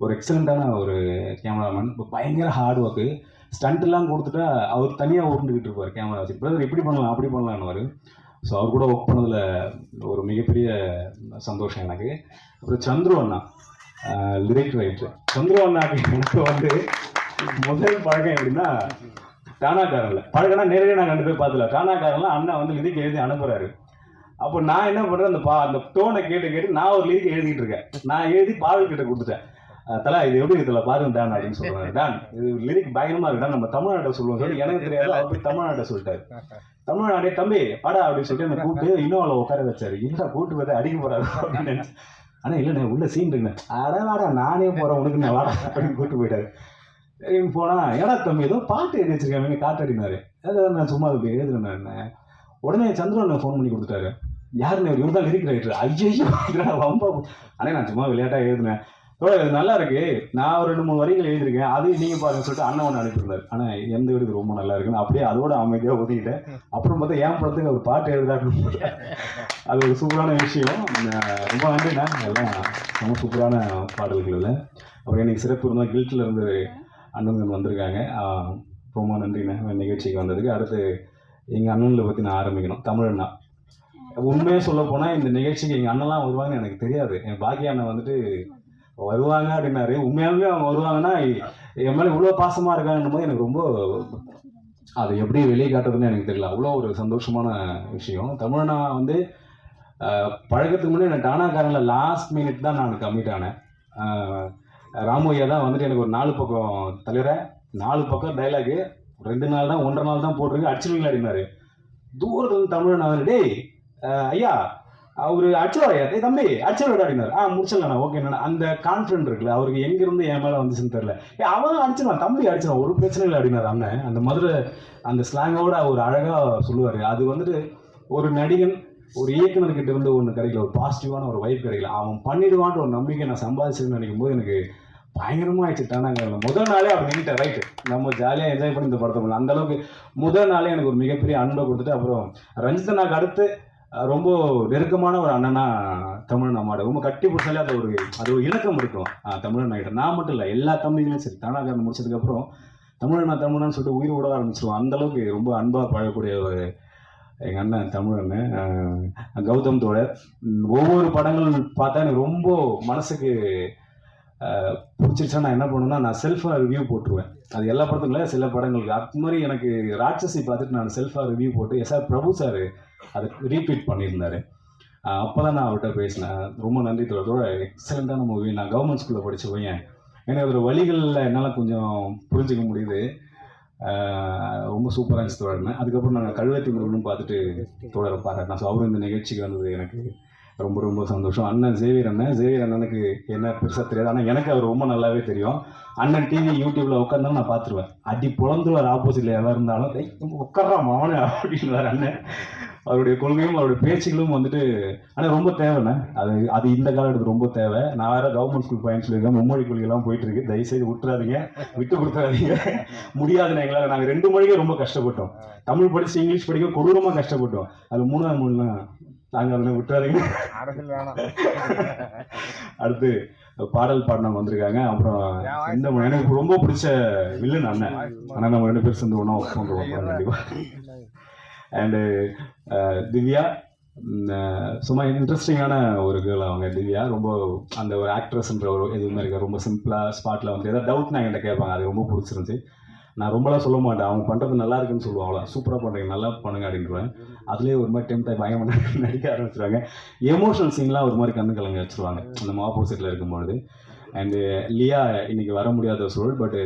Speaker 4: ஒரு எக்ஸலண்ட்டான ஒரு கேமராமேன். இப்போ பயங்கர ஹார்ட் ஒர்க்கு. ஸ்டண்ட்லாம் கொடுத்துட்டா அவர் தனியாக உருண்டுக்கிட்டு இருப்பார் கேமரா வச்சு. பிரதர் இப்படி பண்ணலாம் அப்படி பண்ணலான்னு. ஸோ அவர் கூட ஒர்க் பண்ணதில் ஒரு மிகப்பெரிய சந்தோஷம் எனக்கு. அப்புறம் சந்துரு அண்ணா லிரிக் ரைட்டர். சந்துரு அண்ணாக்கு எனக்கு வந்து முதல் பழக்கம் எப்படின்னா, டானாக்காரன்ல பழக்கம்னா நேரடியாக நான் 2 பேர் பார்த்துல. டானாக்காரன்ல அண்ணா வந்து லிரிக் எழுதி அனுப்புகிறாரு. அப்போ நான் என்ன பண்ணுறேன், அந்த டோனை கேட்டு நான் ஒரு லிரிக் எழுதிட்டு இருக்கேன். நான் எழுதி பாடல் கிட்ட கொடுத்துட்டேன். தலா இது எப்படி இதில் பாருங்க டான் அப்படின்னு சொல்கிறாங்க. டான் இது லிரிக் பயங்கரமாக இருக்குடா, நம்ம தமிழ்நாட்டை சொல்லுவோம் சொல்லி எனக்கு தெரியாது. அவர் போய் தமிழ்நாட்டை சொல்லிட்டாரு. தமிழ்நாடே தம்பி பாடா அப்படின்னு சொல்லிட்டு என்னை கூப்பிட்டு இன்னும் உட்கார வச்சாரு. இல்லை கூப்பிட்டு போய் அடிக்க போறாரு அப்படின்னு நினச்சி. ஆனால் இல்லைண்ணே உள்ள சீன் இருக்குண்ணே. வாடா நானே போகிறேன் உனக்கு நான் வாடா அப்படின்னு கூப்பிட்டு போயிட்டாரு. சரின்னு போனால் ஏடா தம்பி ஏதோ பாட்டு எழுதி வச்சிருக்காங்க காட்டாடினாரு. ஏதாவது நான் சும்மா அதுக்கு எழுதுனேன் என்ன. உடனே சந்திரன் ஃபோன் பண்ணி கொடுத்துட்டாரு. யாருன்னு இவர் தான் லிரிக் ரைட்டர். ஐயோ ரொம்ப. ஆனால் நான் சும்மா விளையாட்டாக எழுதுனேன். இது நல்லா இருக்கு, நான் ஒரு 2-3 வரிகள் எழுதியிருக்கேன், அது நீங்கள் பாருங்க சொல்லிட்டு அண்ணன் ஒன்று அனுப்பியிருந்தார். ஆனால் எந்த வீடுக்கு ரொம்ப நல்லா இருக்குன்னு அப்படியே அதோட அமைதியாக ஒதுக்கிட்டேன். அப்புறம் பார்த்தா என் படத்துக்கு ஒரு பாட்டு எழுதாருன்னு. அது ஒரு சூப்பரான விஷயம். ரொம்ப நன்றிண்ணா, எல்லாம் ரொம்ப சூப்பரான பாடல்கள் இல்லை. அப்புறம் எனக்கு சிறப்பு இருந்தால் கில்ட்டில் இருந்து அண்ணன் வந்திருக்காங்க. ரொம்ப நன்றிண்ணா நிகழ்ச்சிக்கு வந்ததுக்கு. அடுத்து எங்கள் அண்ணன்களை பற்றி நான் ஆரம்பிக்கணும். தமிழண்ணா உண்மையாக சொல்ல போனால் இந்த நிகழ்ச்சிக்கு எங்கள் அண்ணன்லாம் வருவாங்கன்னு எனக்கு தெரியாது. என் பாக்கிய அண்ணன் வந்துட்டு வருவாங்க அப்படின்னாரு. உண்மையாலுமே அவங்க வருவாங்கன்னா என் மேலே இவ்வளோ பாசமாக இருக்காங்கன்னும் போது எனக்கு ரொம்ப அதை எப்படி வெளியே காட்டுறதுன்னு எனக்கு தெரியல. அவ்வளோ ஒரு சந்தோஷமான விஷயம். தமிழ்னா வந்து பழக்கத்துக்கு முன்னாடி எனக்கு டானாக்காரனில் லாஸ்ட் மினிட் தான் நான் கம்மிட் ஆனேன். ராமையா தான் வந்துட்டு எனக்கு ஒரு 4 பக்கம் தலைவரை 4 பக்கம் டைலாகு 2 நாள் தான் 1.5 நாள் தான் போட்டிருக்கு, அடிச்சுவீங்களா அப்படின்னாரு. தூரத்துலேருந்து தமிழ் நான் டேய் ஐயா அவர் அடிச்சவாயா தம்பி அடிச்சவரோட அப்படின்னாரு. முடிச்சிடலாம் ஓகே அந்த கான்ஃபிடன்ட் இருக்குல்ல அவருக்கு எங்கிருந்து என் மேலே வந்துச்சுன்னு தெரியல. அவன் அடிச்சிருவான் தம்பி அடிச்சிருவான் ஒரு பிரச்சனை இல்லை அப்படின்னாரு அண்ணன். அந்த மதுரை அந்த ஸ்லாங்கோட ஒரு அழகாக சொல்லுவார். அது வந்துட்டு ஒரு நடிகன் ஒரு இயக்குனர்கிட்ட இருந்து ஒன்று கிடைக்கல, ஒரு பாசிட்டிவான ஒரு வைப் கிடைக்கல, அவன் பண்ணிடுவான்ற ஒரு நம்பிக்கை நான் சம்பாதிச்சுன்னு நினைக்கும் போது எனக்கு பயங்கரமாக ஆயிடுச்சுட்டானாங்க. முதல் நாளே அவர் நின்றுட்டேன் ரைட்டு நம்ம ஜாலியாக என்ஜாய் பண்ணி இந்த படத்தை பண்ணலாம். அந்தளவுக்கு முதல் நாளே எனக்கு ஒரு மிகப்பெரிய அன்பை கொடுத்துட்டு அப்புறம் ரஞ்சிதனாக்கு அடுத்து ரொம்ப நெருக்கமான ஒரு அண்ணனா தமிழன் அம்மாவோட ரொம்ப கட்டி பிடிச்சாலே அது ஒரு இலக்கம் இருக்கும் தமிழன் ஆகிட்ட. நான் மட்டும் இல்லை எல்லா தம்பிகளும் சரி தானாக முடிச்சதுக்கப்புறம் தமிழன் சொல்லிட்டு உயிர் விட ஆரம்பிச்சிருவோம். அந்தளவுக்கு ரொம்ப அன்பாக பழகக்கூடிய ஒரு எங்கள் அண்ணன் தமிழன் கௌதம் தோழர். ஒவ்வொரு படங்கள் பார்த்தா எனக்கு ரொம்ப மனசுக்கு பிடிச்சிருச்சா நான் என்ன பண்ணுவேன்னா நான் செல்ஃபாக ரிவ்யூ போட்டுருவேன். அது எல்லா படத்துக்கும் இல்லை சில படங்களுக்கு. அது மாதிரி எனக்கு ராட்சசி பார்த்துட்டு நான் செல்ஃபாக ரிவ்யூ போட்டு எஸ்ஆர் பிரபு சார் அதை ரீட்வீட் பண்ணியிருந்தாரு. அப்போ தான் நான் அவர்கிட்ட பேசினேன். ரொம்ப நன்றி தோழர், எக்ஸலண்ட்டான மூவி. நான் கவர்மெண்ட் ஸ்கூலில் படித்த பையன், எனக்கு அதோட வழிகளில் என்னால் கொஞ்சம் புரிஞ்சிக்க முடியுது. ரொம்ப சூப்பராக இருந்துச்சு தோழர்னு. அதுக்கப்புறம் நாங்கள் கழுவத்தி முருகனும் பார்த்துட்டு தோழரை பாராட்டினேன். ஸோ அவரும் இந்த நிகழ்ச்சிக்கு வந்தது எனக்கு ரொம்ப ரொம்ப சந்தோஷம். அண்ணன் சேவியர் அண்ணனுக்கு என்ன பெருசாக தெரியாது, ஆனால் எனக்கு அவர் ரொம்ப நல்லாவே தெரியும். அண்ணன் டிவி யூடியூப்பில் உட்காந்தாலும் நான் பார்த்துருவேன். அடி புலந்துருவார் ஆப்போசிட்டில் எல்லாம் இருந்தாலும் உட்காரான் மாவனே அப்படின்வார் அண்ணன். அவருடைய கொள்கையும் அவருடைய பேச்சுகளும் வந்துட்டு ஆனால் ரொம்ப தேவைண்ணே. அது இந்த காலகட்டத்துக்கு ரொம்ப தேவை. நான் வேறு கவர்மெண்ட் ஸ்கூல் பையன் சொல்லியிருக்கேன், மும்மொழி கொள்கையெல்லாம் போயிட்டுருக்கு. தயவுசெய்து விட்டு கொடுத்துறாதீங்க. முடியாதுண்ணே எங்களால். நாங்கள் 2 மொழிக்கே ரொம்ப கஷ்டப்பட்டோம். தமிழ் படித்து இங்கிலீஷ் படிக்க கொடூரமாக கஷ்டப்பட்டோம். அது 3ஆவது மொழிலாம் நாங்கள் அதனை விட்டுறாதீங்க. அடுத்து பாடல் பாடினவங்க வந்திருக்காங்க. அப்புறம் எனக்கு ரொம்ப பிடிச்ச வில்லன் அண்ணன். ஆனால் நம்ம 2 பேர் சேர்ந்து ஒன்றா ஒர்க் பண்ணுறோம் கண்டிப்பாக. அண்டு திவ்யா சும்மா இன்ட்ரெஸ்டிங்கான ஒரு கேர்ள் அவங்க. திவ்யா ரொம்ப அந்த ஒரு ஆக்ட்ரஸ்ன்ற ஒரு எதுவுமே இருக்க ரொம்ப சிம்பிளாக ஸ்பாட்டில் வந்து ஏதாவது டவுட்னா என்கிட்ட கேட்பாங்க. அது ரொம்ப பிடிச்சிருந்துச்சி. நான் ரொம்பலாம் சொல்ல மாட்டேன், அவங்க பண்ணுறது நல்லா இருக்குன்னு சொல்லுவாங்க. அவ்வளோ சூப்பராக பண்ணுறீங்க நல்லா பண்ணுங்க அப்படின்ட்டுருவேன். அதுலேயே ஒரு மாதிரி டெம்ட் ஆகி பயங்கர நடிக்க ஆரம்பிச்சிருவாங்க. எமோஷனல் சீன்லாம் ஒரு மாதிரி கண்ணு கலங்க வச்சுருவாங்க நம்ம ஆப்போசிட்டில் இருக்கும்பொழுது. அண்டு லியா இன்னைக்கு வர முடியாத சூழல். பட்டு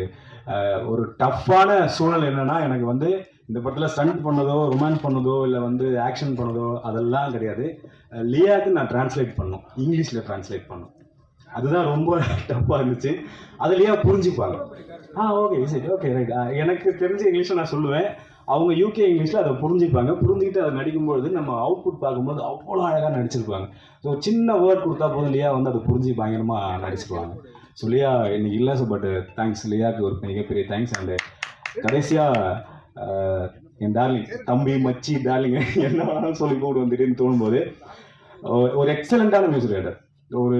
Speaker 4: ஒரு டஃப்பான சூழல் என்னென்னா எனக்கு வந்து இந்த படத்தில் ஸ்டண்ட் பண்ணதோ ரொமான்ஸ் பண்ணதோ இல்லை வந்து ஆக்ஷன் பண்ணதோ அதெல்லாம் கிடையாது. லியாவுக்கு நான் டிரான்ஸ்லேட் பண்ணோம், இங்கிலீஷில் டிரான்ஸ்லேட் பண்ணோம். அதுதான் ரொம்ப டஃப்பாக இருந்துச்சு. அதுலேயே புரிஞ்சுப்பாங்க. ஓகே சரி ஓகே ரைட். எனக்கு தெரிஞ்ச இங்கிலீஷை நான் சொல்லுவேன், அவங்க யூகே இங்கிலீஷில் அதை புரிஞ்சுப்பாங்க. புரிஞ்சுக்கிட்டு அதை நடிக்கும்பொழுது நம்ம அவுட்புட் பார்க்கும்போது அவ்வளோ அழகாக நடிச்சிருப்பாங்க. ஸோ சின்ன வேர்ட் கொடுத்தா போதும் லியா வந்து அதை புரிஞ்சு பயங்கரமாக நடிச்சிருவாங்க. ஸோ லியா இன்னைக்கு இல்லை. ஸோ பட் தேங்க்ஸ் லியாவுக்கு ஒரு மிகப்பெரிய தேங்க்ஸ். அண்டு கடைசியாக என் டார்லிங் தம்பி மச்சி டார்லிங் என்ன வேணாலும் சொல்லி கூப்பிட்டு வந்துட்டுன்னு தோணும்போது ஒரு எக்ஸலண்ட்டான மியூசிக் ரைட்டர். ஒரு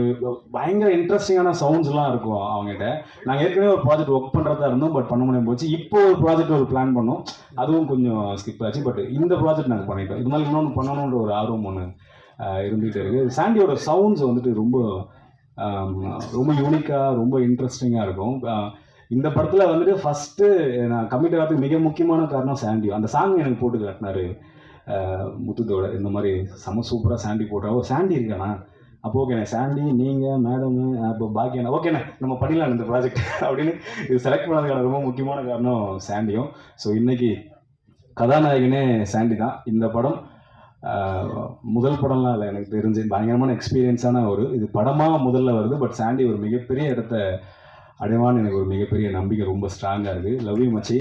Speaker 4: பயங்கர இன்ட்ரெஸ்டிங்கான சவுண்ட்ஸ்லாம் இருக்கும் அவங்ககிட்ட. நாங்கள் ஏற்கனவே ஒரு ப்ராஜெக்ட் ஒர்க் பண்ணுறதா இருந்தோம், பட் பண்ண முடியாமல் போச்சு. இப்போ ஒரு ப்ராஜெக்ட் ஒரு பிளான் பண்ணோம், அதுவும் கொஞ்சம் ஸ்கிப் ஆச்சு. பட் இந்த ப்ராஜெக்ட் நாங்கள் பண்ணிட்டோம். இது மாதிரி இன்னொன்று பண்ணணுன்ற ஒரு ஆர்வம் ஒன்று இருந்துகிட்டே இருக்குது. சாண்டியோட சவுண்ட்ஸ் வந்துட்டு ரொம்ப ரொம்ப யூனிக்காக ரொம்ப இன்ட்ரெஸ்டிங்காக இருக்கும். இந்த படத்தில் வந்துட்டு ஃபஸ்ட்டு நான் கமிட் ஆகிறதுக்கு மிக முக்கியமான காரணம் சாண்டி. அந்த சாங் எனக்கு போட்டு காட்டினார் முத்துத்தோட. இந்த மாதிரி செம சூப்பராக சாண்டி போட்டால் சாண்டி இருக்காண்ணா. அப்போ ஓகேண்ணே சாண்டி நீங்கள் மேடம் அப்போ பாக்கியண்ணா ஓகேண்ணே நம்ம பண்ணிடலாம் இந்த ப்ராஜெக்ட் அப்படின்னு இது செலக்ட் பண்ணதுக்கான ரொம்ப முக்கியமான காரணம் சாண்டியும். ஸோ இன்றைக்கி கதாநாயகனே சாண்டி தான். இந்த படம் முதல் படம்லாம் இல்லை, எனக்கு தெரிஞ்சு பயங்கரமான எக்ஸ்பீரியன்ஸான இது படமாக முதல்ல வருது. பட் சாண்டி ஒரு மிகப்பெரிய இடத்த அடைவான்னு எனக்கு ஒரு மிகப்பெரிய நம்பிக்கை ரொம்ப ஸ்ட்ராங்காக இருக்குது. லவ் யூ மச்சி,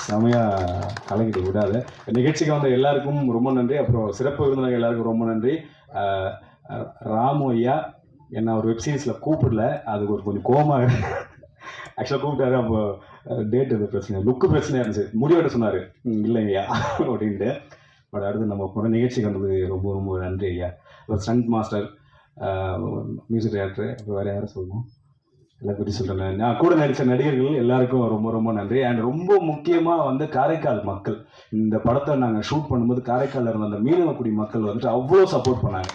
Speaker 4: செமையாக கலக்கிட்டு விடாத. நிகழ்ச்சிக்கு வந்த எல்லாருக்கும் ரொம்ப நன்றி. அப்புறம் சிறப்பு விருந்தினர்கள் எல்லாருக்கும் ரொம்ப நன்றி. ராமு ஐயா என்ன ஒரு வெப்சீரிஸில் கூப்பிடல, அதுக்கு ஒரு கொஞ்சம் கோமாக ஆக்சுவலாக கூப்பிட்டாரு. அப்போ டேட் எது பிரச்சனை லுக்கு பிரச்சனையாக இருந்துச்சு, முடிவெட்ட சொன்னார் இல்லைங்கய்யா அப்படின்ட்டு. பட் அடுத்து நம்ம போன நிகழ்ச்சிக்கு வந்தது ரொம்ப ரொம்ப நன்றி ஐயா. ஒரு ஸ்டண்ட் மாஸ்டர், மியூசிக் டைரக்டர், அப்புறம் வேறு யாரும் சொல்லணும் எல்லா பற்றி சொல்கிறேன். நான் கூட நடித்த நடிகர்கள் எல்லாருக்கும் ரொம்ப ரொம்ப நன்றி. அண்ட் ரொம்ப முக்கியமாக வந்து காரைக்கால் மக்கள், இந்த படத்தை நாங்கள் ஷூட் பண்ணும்போது காரைக்காலில் இருந்த அந்த மீனவக்குடி மக்கள் வந்துட்டு அவ்வளோ சப்போர்ட் பண்ணாங்க.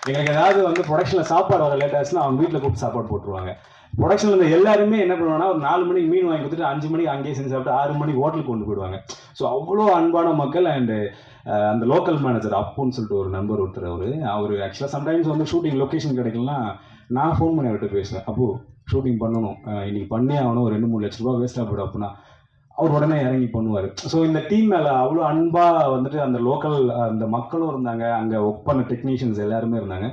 Speaker 4: எங்களுக்கு ஏதாவது வந்து ப்ரொடக்ஷனில் சாப்பாடு வர லேட் ஆச்சுன்னா அவங்க வீட்டில் கூப்பிட்டு சாப்பாடு போட்டுருவாங்க. ப்ரொடக்ஷனில் இருந்த எல்லாருமே என்ன பண்ணுவாங்கன்னா ஒரு 4 மணிக்கு மீன் வாங்கி கொடுத்துட்டு 5 மணிக்கு அங்கேயே செஞ்சு சாப்பிட்டு 6 மணிக்கு ஹோட்டலுக்கு கொண்டு போயிடுவாங்க. ஸோ அவ்வளோ அன்பான மக்கள். அண்டு அந்த லோக்கல் மேனேஜர் அப்புன்னு சொல்லிட்டு ஒரு நண்பர் ஒருத்தர், அவர் ஆக்சுவலாக சம்டைம்ஸ் வந்து ஷூட்டிங் லொக்கேஷன் கிடைக்கலாம், நான் ஃபோன் பண்ணி அவர்கிட்ட பேசுவேன். அப்போ ஷூட்டிங் பண்ணணும், இன்றைக்கி பண்ணி ஆகணும், ஒரு 2-3 லட்ச ரூபா வேஸ்ட்டாக போய்டும் அப்படின்னா
Speaker 9: அவர் உடனே இறங்கி பண்ணுவார். ஸோ இந்த டீம் மேலே அவ்வளோ அன்பாக வந்துட்டு அந்த லோக்கல் அந்த மக்களும் இருந்தாங்க, அங்கே ஒர்க் பண்ண டெக்னீஷியன்ஸ் எல்லாருமே இருந்தாங்க.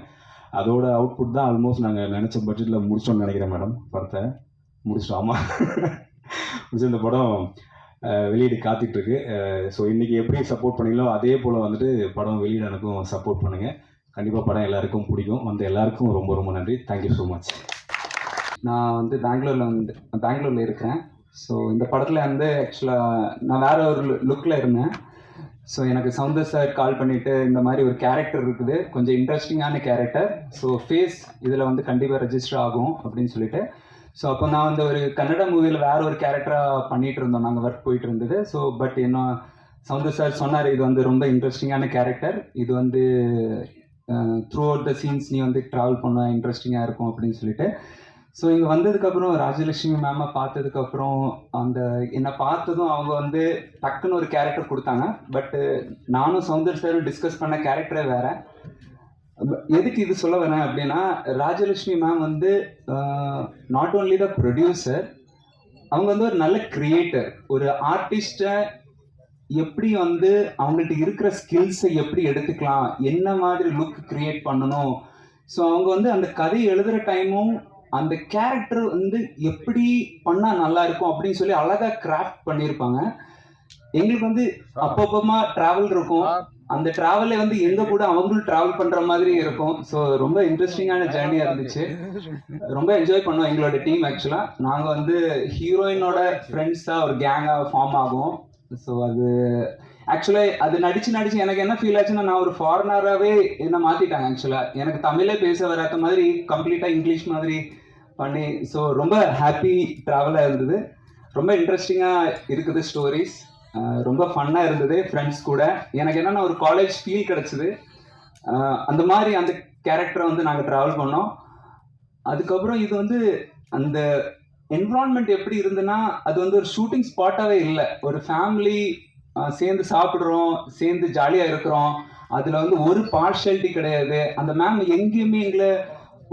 Speaker 9: அதோட அவுட்புட் தான் ஆல்மோஸ்ட் நாங்கள் நினச்ச பட்ஜெட்டில் முடிச்சோன்னு நினைக்கிறேன் மேடம். படத்தை முடிச்சிட்டோம். ஆமாம், முடிச்சு இந்த படம் வெளியீடு காத்துட்ருக்கு. ஸோ இன்றைக்கி எப்படி சப்போர்ட் பண்ணீங்களோ அதே போல் வந்துட்டு படம் வெளியீடு எனக்கும் சப்போர்ட் பண்ணுங்கள். கண்டிப்பாக படம் எல்லாருக்கும் பிடிக்கும். வந்து எல்லாருக்கும் ரொம்ப ரொம்ப நன்றி. Thank you so much.
Speaker 12: நான் வந்து பெங்களூரில் இருக்கிறேன். ஸோ இந்த படத்தில் வந்து ஆக்சுவலாக நான் வேறு ஒரு லுக்கில் இருந்தேன். ஸோ எனக்கு சவுந்தர் சார் கால் பண்ணிவிட்டு இந்த மாதிரி ஒரு கேரக்டர் இருக்குது, கொஞ்சம் இன்ட்ரெஸ்டிங்கான கேரக்டர், ஸோ ஃபேஸ் இதில் வந்து கண்டிப்பாக ரெஜிஸ்டர் ஆகும் அப்படின்னு சொல்லிட்டு. ஸோ அப்போ நான் வந்து ஒரு கன்னட மூவியில் வேறு ஒரு கேரக்டராக பண்ணிகிட்டு இருந்தோம், நாங்கள் ஒர்க் போயிட்டு இருந்தது. ஸோ பட் என்ன சவுந்தர் சார் சொன்னார், இது வந்து ரொம்ப இன்ட்ரெஸ்டிங்கான கேரக்டர், இது வந்து த்ரூ அவுட் த சீன்ஸ் நீ வந்து ட்ராவல் பண்ண இன்ட்ரெஸ்டிங்காக இருக்கும் அப்படின்னு சொல்லிட்டு. ஸோ இங்கே வந்ததுக்கப்புறம் ராஜலட்சுமி மேமை பார்த்ததுக்கப்புறம் என்னை பார்த்ததும் அவங்க வந்து டக்குன்னு ஒரு கேரக்டர் கொடுத்தாங்க. பட்டு நானும் சவுந்தர் சாரும் டிஸ்கஸ் பண்ண கேரக்டரே வேறு. எதுக்கு இது சொல்ல வரேன் அப்படின்னா, ராஜலட்சுமி மேம் வந்து நாட் ஓன்லி த ப்ரொடியூசர், அவங்க வந்து ஒரு நல்ல கிரியேட்டர். ஒரு ஆர்டிஸ்ட்டை எப்படி வந்து அவங்கள்ட்ட இருக்கிற ஸ்கில்ஸை எப்படி எடுத்துக்கலாம், என்ன மாதிரி லுக் கிரியேட் பண்ணணும். ஸோ அவங்க வந்து அந்த கதை எழுதுகிற டைமும் அந்த கேரக்டர் வந்து எப்படி பண்ணால் நல்லா இருக்கும் அப்படின்னு சொல்லி அழகாக கிராஃப்ட் பண்ணியிருப்பாங்க. எங்களுக்கு வந்து அப்பப்பமா ட்ராவல் இருக்கும், அந்த ட்ராவலில் வந்து எங்கள் கூட அவங்களும் ட்ராவல் பண்ணுற மாதிரி இருக்கும். ஸோ ரொம்ப இன்ட்ரெஸ்டிங்கான ஜேர்னியாக இருந்துச்சு, ரொம்ப என்ஜாய் பண்ணோம் எங்களோட டீம். ஆக்சுவலாக நாங்கள் வந்து ஹீரோயினோட ஃப்ரெண்ட்ஸாக ஒரு கேங்காக ஃபார்ம் ஆகும். ஸோ அது ஆக்சுவலாக அது நடிச்சு எனக்கு என்ன ஃபீல் ஆச்சுன்னா, நான் ஒரு ஃபாரினராகவே என்னை மாற்றிட்டாங்க. ஆக்சுவலாக எனக்கு தமிழே பேச வராத மாதிரி கம்ப்ளீட்டாக இங்கிலீஷ் மாதிரி பண்ணி. ஸோ ரொம்ப ஹாப்பி ட்ராவலாக இருந்தது, ரொம்ப இன்ட்ரெஸ்டிங்காக இருக்குது ஸ்டோரிஸ், ரொம்ப ஃபன்னாக இருந்தது ஃப்ரெண்ட்ஸ் கூட. எனக்கு என்னென்னா ஒரு காலேஜ் ஃபீல் கிடச்சிது, அந்த மாதிரி அந்த கேரக்டரை வந்து நாங்கள் ட்ராவல் பண்ணோம். அதுக்கப்புறம் இது வந்து அந்த என்விரான்மெண்ட் எப்படி இருந்ததுன்னா, அது வந்து ஒரு ஷூட்டிங் ஸ்பாட்டாகவே இல்லை, ஒரு ஃபேமிலி சேர்ந்து சாப்பிட்றோம், சேர்ந்து ஜாலியாக இருக்கிறோம். அதில் வந்து ஒரு பார்ஷாலிட்டி கிடையாது. அந்த மேம் எங்கேயுமே எங்களை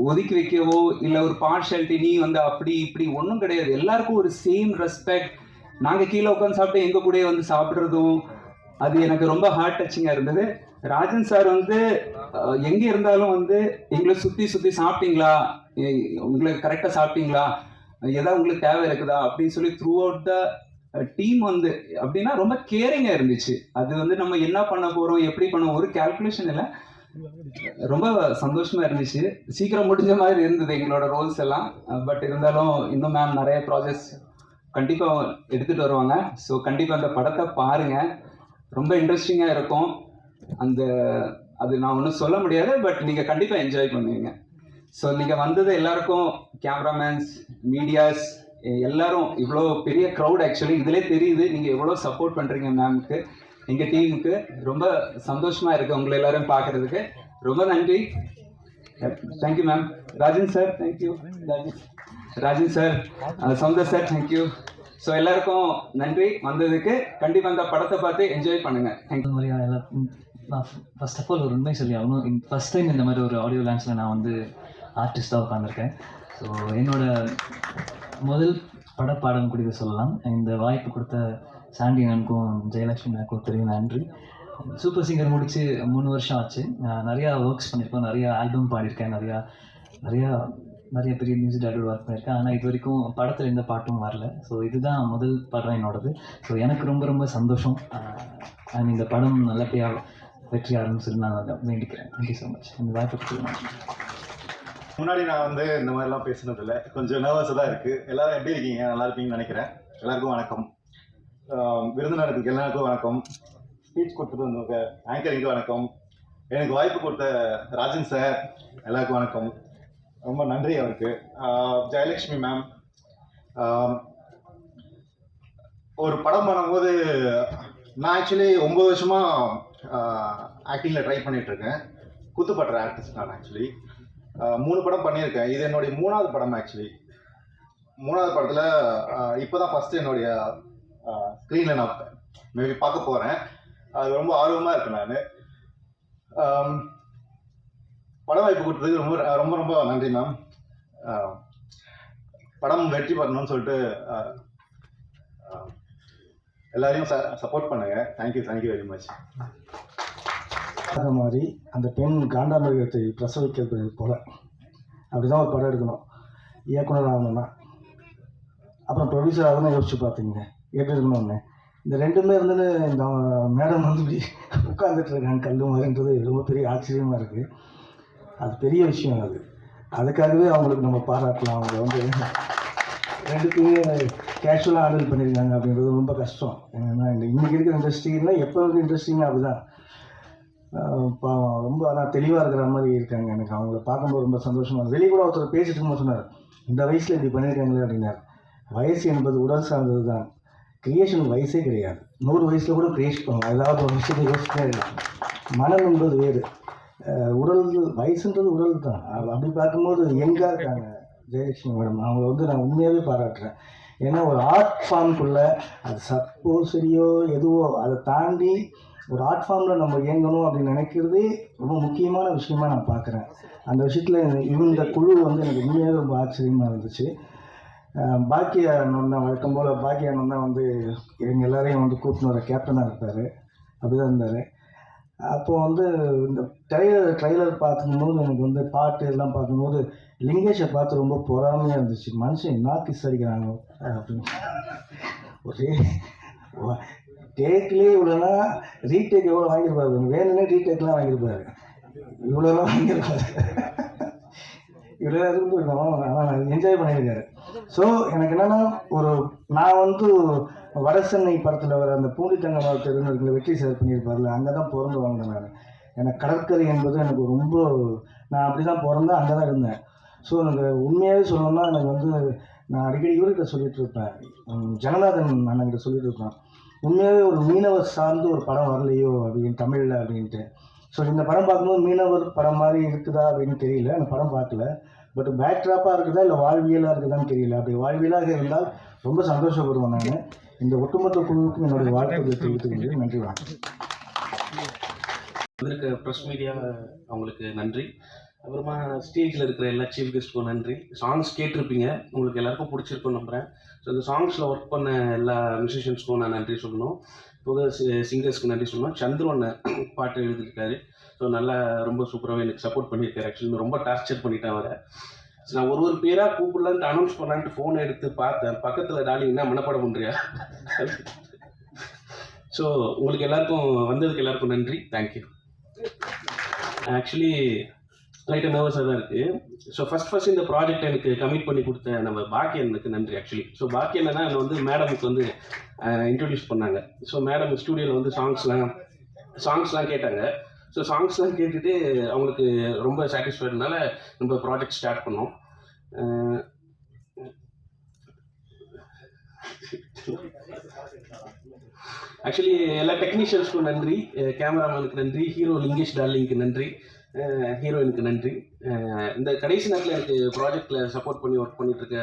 Speaker 12: ஒதுக்கி வைக்கவோ இல்லை ஒரு பார்ஷாலிட்டி நீ வந்து அப்படி இப்படி ஒன்றும் கிடையாது. எல்லாருக்கும் ஒரு சேம் ரெஸ்பெக்ட். நாங்கள் கீழே உட்காந்து சாப்பிட்டு எங்கள் கூடயே வந்து சாப்பிட்றதும் அது எனக்கு ரொம்ப ஹார்ட் டச்சிங்காக இருந்தது. ராஜன் சார் வந்து எங்கே இருந்தாலும் வந்து எங்களை சுற்றி சாப்பிட்டீங்களா, உங்களுக்கு கரெக்டாக சாப்பிட்டீங்களா, ஏதாவது உங்களுக்கு தேவை இருக்குதா அப்படின்னு சொல்லி த்ரூ அவுட் த டீம் வந்து அப்படின்னா ரொம்ப கேரிங்காக இருந்துச்சு. அது வந்து நம்ம என்ன பண்ண போகிறோம், எப்படி பண்ண ஒரு கால்குலேஷன் இல்லை, ரொம்ப சந்தோஷமாக இருந்துச்சு. சீக்கிரம் முடிஞ்ச மாதிரி இருந்தது எங்களோட ரோல்ஸ் எல்லாம். பட் இருந்தாலும் இன்னும் மேம் நிறைய ப்ராஜெக்ட்ஸ் கண்டிப்பாக எடுத்துகிட்டு வருவாங்க. ஸோ கண்டிப்பாக அந்த படத்தை பாருங்கள், ரொம்ப இன்ட்ரெஸ்டிங்காக இருக்கும். அது நான் ஒன்றும் சொல்ல முடியாது, பட் நீங்கள் கண்டிப்பாக என்ஜாய் பண்ணுவீங்க. ஸோ நீங்கள் வந்தது எல்லாருக்கும், கேமராமேன்ஸ், மீடியாஸ் எல்லாரும், இவ்வளோ பெரிய க்ரௌட் ஆக்சுவலி இதிலே தெரியுது நீங்கள் எவ்வளோ சப்போர்ட் பண்ணுறீங்க மேம்க்கு, எங்கள் டீமுக்கு. ரொம்ப சந்தோஷமாக இருக்குது உங்களை எல்லாரும் பார்க்குறதுக்கு. ரொம்ப நன்றி. Thank you ma'am. Rajan sir thank you. Rajan sir, Soundar sir thank you. So எல்லாருக்கும் நன்றி வந்ததுக்கு. கண்டிப்பாக அந்த படத்தை பார்த்து என்ஜாய் பண்ணுங்கள். தேங்க்யூ.
Speaker 13: ஃபர்ஸ்ட் ஆஃப் ஆல் ஒரு உண்மை சொல்லி ஆகணும், ஃபஸ்ட் டைம் இந்த மாதிரி ஒரு ஆடியோ லான்ச்சில் நான் வந்து ஆர்டிஸ்ட்டாக உட்காந்துருக்கேன். ஸோ என்னோட முதல் படப்பாடம் கூட சொல்லலாம். இந்த வாய்ப்பு கொடுத்த சாண்டி அண்ணனுக்கும் ஜெயலட்சுமி அண்ணனுக்கும் பெரிய நன்றி. சூப்பர் சிங்கர் முடித்து 3 வருஷம் ஆச்சு. நிறையா ஒர்க்ஸ் பண்ணியிருக்கோம், நிறையா ஆல்பம் பாடியிருக்கேன், நிறைய பெரிய மியூசிக் டைரக்டர் ஒர்க் பண்ணியிருக்கேன். ஆனால் இது வரைக்கும் படத்தில் எந்த பாட்டும் வரல. ஸோ இதுதான் முதல் படம் என்னோடது. ஸோ எனக்கு ரொம்ப ரொம்ப சந்தோஷம். அண்ட் இந்த படம் நல்லபடியாக வெற்றி ஆரம்பிச்சு நான் வேண்டிக்கிறேன். Thank you so much. இந்த வாய்ப்பு கொடுத்து
Speaker 14: முன்னாடி நான் வந்து இந்த மாதிரிலாம் பேசுனதில்லை, கொஞ்சம் நர்வஸாக தான் இருக்குது. எல்லோரும் எப்படி இருக்கீங்க? நல்லா இருப்பீங்கன்னு நினைக்கிறேன். எல்லாருக்கும் வணக்கம். விருந்தினருக்கு எல்லாருக்கும் வணக்கம். ஸ்பீச் கொடுத்துட்டு வந்தவங்க ஆங்கரிங்கு வணக்கம். எனக்கு வாய்ப்பு கொடுத்த ராஜன் சார் எல்லாருக்கும் வணக்கம், ரொம்ப நன்றி அவருக்கு. ஜெயலட்சுமி மேம், ஒரு படம் பண்ணும்போது நான் ஆக்சுவலி 9 வருஷமாக ஆக்டிங்கில் ட்ரை பண்ணிகிட்ருக்கேன். குத்துப்பட்டுற ஆர்டிஸ்ட் நான். ஆக்சுவலி 3 படம் பண்ணியிருக்கேன். இது என்னுடைய 3வது படம். ஆக்சுவலி 3வது படத்தில் இப்போ தான் ஃபஸ்ட்டு என்னுடைய ஸ்க்ரீனில் நான் மேபி பார்க்க போகிறேன். அது ரொம்ப ஆர்வமாக இருக்கேன் நான். படம் வாய்ப்பு கொடுத்ததுக்கு ரொம்ப ரொம்ப ரொம்ப நன்றி மேம். படம் வெற்றி பெறணும்னு சொல்லிட்டு எல்லாரையும் சப்போர்ட் பண்ணுங்க. Thank you very much.
Speaker 8: அந்த மாதிரி அந்த பெண் காண்டாமிருகத்தை பிரசவிக்கிறது போல அப்படிதான் ஒரு படம் எடுக்கணும். இயக்குனர் ஆகணும்னா அப்புறம் ப்ரொடியூசர் ஆகணும். யோசிச்சு பார்த்தீங்க எப்படி இருக்கணும்னு. இந்த ரெண்டுமே இருந்துன்னு இந்த மேடம் வந்து இப்படி உட்காந்துட்டு இருக்காங்க கல் மாதிரின்றது ரொம்ப பெரிய ஆச்சரியமாக இருக்குது. அது பெரிய விஷயம். அதுக்காகவே அவங்களுக்கு நம்ம பாராட்டலாம். அவங்க வந்து ரெண்டுக்குமே கேஷுவலாக ஹேண்டில் பண்ணியிருக்காங்க அப்படின்றது ரொம்ப கஷ்டம். ஏன்னா இன்றைக்கி இருக்கிற இண்டஸ்ட்ரியில் எப்போ இருக்கிற இண்டஸ்ட்ரிங்க அப்படிதான் ரொம்ப ஆனால் தெளிவாக இருக்கிற மாதிரி இருக்காங்க. எனக்கு அவங்கள பார்க்கும்போது ரொம்ப சந்தோஷமாக. வெளியே கூட ஒருத்தர் பேசிட்டு இருக்கும்போது சொன்னார், இந்த வயசில் இப்படி பண்ணியிருக்காங்களே அப்படின்னார். வயசு என்பது உடல் சார்ந்தது தான். கிரியேஷனுக்கு வயசே கிடையாது. 100 வயசில் கூட கிரியேஷன் பண்ணுவாங்க. ஏதாவது ஒரு விஷயத்தை யோசிச்சுட்டே இருக்கலாம். மனம் என்பது வேறு, உடல் வயசுன்றது உடல் தான். அப்படி பார்க்கும்போது எங்கே இருக்காங்க ஜெயலட்சுமி மேடம். அவங்கள வந்து நான் உண்மையாகவே பாராட்டுறேன். ஏன்னா ஒரு ஆர்ட் ஃபார்முக்குள்ளே அது சப்போ சரியோ எதுவோ அதை தாண்டி ஒரு ஆர்ட் ஃபார்மில் நம்ம இயங்கணும் அப்படின்னு நினைக்கிறதே ரொம்ப முக்கியமான விஷயமா நான் பார்க்குறேன். அந்த விஷயத்தில் இந்த குழு வந்து எனக்கு உண்மையாகவே ரொம்ப ஆச்சரியமாக இருந்துச்சு. பாக்கிய அண்ணன் தான் வழக்கம் போல் பாக்கிய அண்ணன் தான் வந்து எங்கள் எல்லாரையும் வந்து கூப்பிட்டு வர கேப்டனாக இருப்பார். அப்படி தான் இருந்தார். அப்போது வந்து இந்த ட்ரைலர் பார்க்கும்போது எனக்கு வந்து பாட்டு எல்லாம் பார்க்கும்போது லிங்கேஷை பார்த்து ரொம்ப பொறாமையாக இருந்துச்சு. மனுஷன் என்ன கிஸ் அடிக்கிறாங்க அப்படின்னு. ஒரே டேக்லேயே இவ்வளோனா ரீடேக் எவ்வளோ வாங்கியிருப்பாரு. வேணும்னே ரீடேக்லாம் வாங்கியிருப்பாரு. இவ்வளோலாம் வாங்கியிருப்பாரு. இவ்வளோ இருந்துருக்கோம். ஆனால் என்ஜாய் பண்ணியிருக்காரு. ஸோ எனக்கு என்னென்னா நான் வந்து வட சென்னை படத்தில் வர அந்த பூண்டி தங்கமாக தெரிஞ்ச வெற்றி சார் பண்ணியிருப்பார்ல, அங்கே தான் பிறந்து வாங்கினேன் நான். எனக்கு கடற்கரை என்பது எனக்கு ரொம்ப, நான் அப்படி தான் பிறந்தேன், அங்கே தான் இருந்தேன். ஸோ எனக்கு உண்மையாகவே சொல்லணும்னா எனக்கு வந்து நான் அடிக்கடி இவர்கிட்ட சொல்லிகிட்டு இருப்பேன், ஜனநாதன் அண்ணன்கிட்ட சொல்லிட்டு இருப்பேன், உண்மையாகவே ஒரு மீனவர் சார்ந்து ஒரு படம் வரலையோ அப்படின்னு தமிழில் அப்படின்ட்டு. ஸோ இந்த படம் பார்க்கும்போது மீனவர் படம் மாதிரி இருக்குதா அப்படின்னு தெரியல. அந்த படம் பார்க்கல. பட் பேக்ட்ராப்பாக இருக்குதா இல்லை வாழ்வியலாக இருக்குதான்னு தெரியல. அப்படி வாழ்வியலாக இருந்தால் ரொம்ப சந்தோஷப்படுவேன் நான். இந்த ஒட்டுமொத்த குழுவுக்கும் என்னுடைய வாழ்த்துக்களை தெரிவித்துக் நன்றி. வணக்கம்.
Speaker 15: வந்திருக்க ப்ரெஸ் மீடியா அவங்களுக்கு நன்றி. அப்புறமா ஸ்டேஜில் இருக்கிற எல்லா சீஃப் கெஸ்ட்டுக்கும் நன்றி. சாங்ஸ் கேட்டிருப்பீங்க, உங்களுக்கு எல்லாருக்கும் பிடிச்சிருக்குன்னு நம்புகிறேன். ஸோ இந்த சாங்ஸில் ஒர்க் பண்ண எல்லா மியூசிஷியன்ஸ்க்கும் நான் நன்றி சொல்லணும். புது சிங்கர்ஸ்க்கு நன்றி சொல்லணும். சந்துரு பாட்டு எழுதியிருக்காரு. ஸோ நல்லா ரொம்ப சூப்பராகவே எனக்கு சப்போர்ட் பண்ணியிருக்காரு. ஆக்சுவலி ரொம்ப டார்ச்சர் பண்ணிட்டேன் அவரை. ஸோ நான் ஒரு பேராக கூப்பிடலான்ட்டு அனௌன்ஸ் பண்ணலான்ட்டு ஃபோனை எடுத்து பார்த்தேன். பக்கத்தில் டாலிங்கன்னா மனப்பாடம் பண்ணுறியா. ஸோ உங்களுக்கு எல்லாருக்கும் வந்ததுக்கு எல்லாருக்கும் நன்றி. தேங்க்யூ. ஆக்சுவலி லைட்டாக நர்வஸாக தான் இருக்குது. ஸோ ஃபஸ்ட் இந்த ப்ராஜெக்ட் எனக்கு கமிட் பண்ணி கொடுத்த நம்ம பாக்கியனுக்கு நன்றி. ஆக்சுவலி ஸோ பாக்கியன் என்னன்னா என்னை வந்து மேடமுக்கு வந்து இன்ட்ரடியூஸ் பண்ணாங்க. ஸோ மேடம் ஸ்டூடியோவில் வந்து சாங்ஸ்லாம் கேட்டாங்க. ஸோ சாங்ஸ்லாம் கேட்டுட்டு அவங்களுக்கு ரொம்ப சாட்டிஸ்ஃபைடுனால நம்ம ப்ராஜெக்ட் ஸ்டார்ட் பண்ணோம். ஆக்சுவலி எல்லா டெக்னீஷியன்ஸ்க்கும் நன்றி, கேமராமேனுக்கு நன்றி, ஹீரோ லிங்கேஷ் டார்லிங்க்கு நன்றி, ஹீரோயினுக்கு நன்றி. இந்த கடைசி நேரத்தில் எனக்கு ப்ராஜெக்டில் சப்போர்ட் பண்ணி ஒர்க் பண்ணிகிட்ருக்க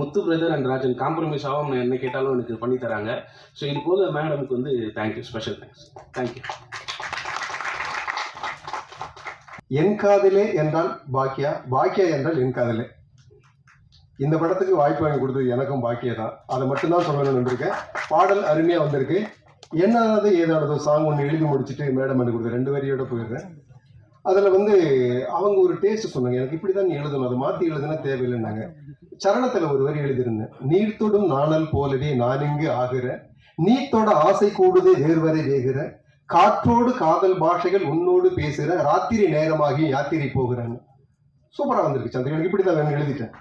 Speaker 15: Muthu brother and Rajan compromise ஆகும் என்ன கேட்டாலும் எனக்கு பண்ணி தராங்க. ஸோ இது போக மேடமுக்கு வந்து தேங்க்யூ, ஸ்பெஷல் தேங்க்ஸ். தேங்க்யூ.
Speaker 1: என் காதலே என்றால் பாக்கியா, பாக்கியா என்றால் என் காதலே. இந்த படத்துக்கு வாய்ப்பு வாங்கி கொடுத்தது எனக்கும் பாக்கியா தான். அதை மட்டும்தான் சொல்லணும்னு வந்திருக்கேன். பாடல் அருமையாக வந்திருக்கு. என்னானது ஏதானதோ சாங் ஒன்று எழுதி முடிச்சுட்டு மேடம் பண்ணி கொடுத்த 2 வரியோட போயிடுறேன். அதில் வந்து அவங்க ஒரு டேஸ்ட் சொன்னாங்க, எனக்கு இப்படி தான் எழுதணும், அதை மாற்றி எழுதுனா தேவையில்லைன்னாங்க. சரணத்தில் ஒரு வரி எழுதியிருந்தேன், நீர்த்தொடும் நாணல் போலவே நான் இங்கு ஆகிற, நீத்தோட ஆசை கூடுதே வேர்வரை வேகிற, காற்றோடு காதல் பாஷைகள் உன்னோடு பேசுகிற, ராத்திரி நேரமாகி யாத்திரை போகிறேன்னு. சூப்பராக வந்திருக்கு சந்திரன். எனக்கு இப்படி தான் வேணும் எழுதிட்டேன்.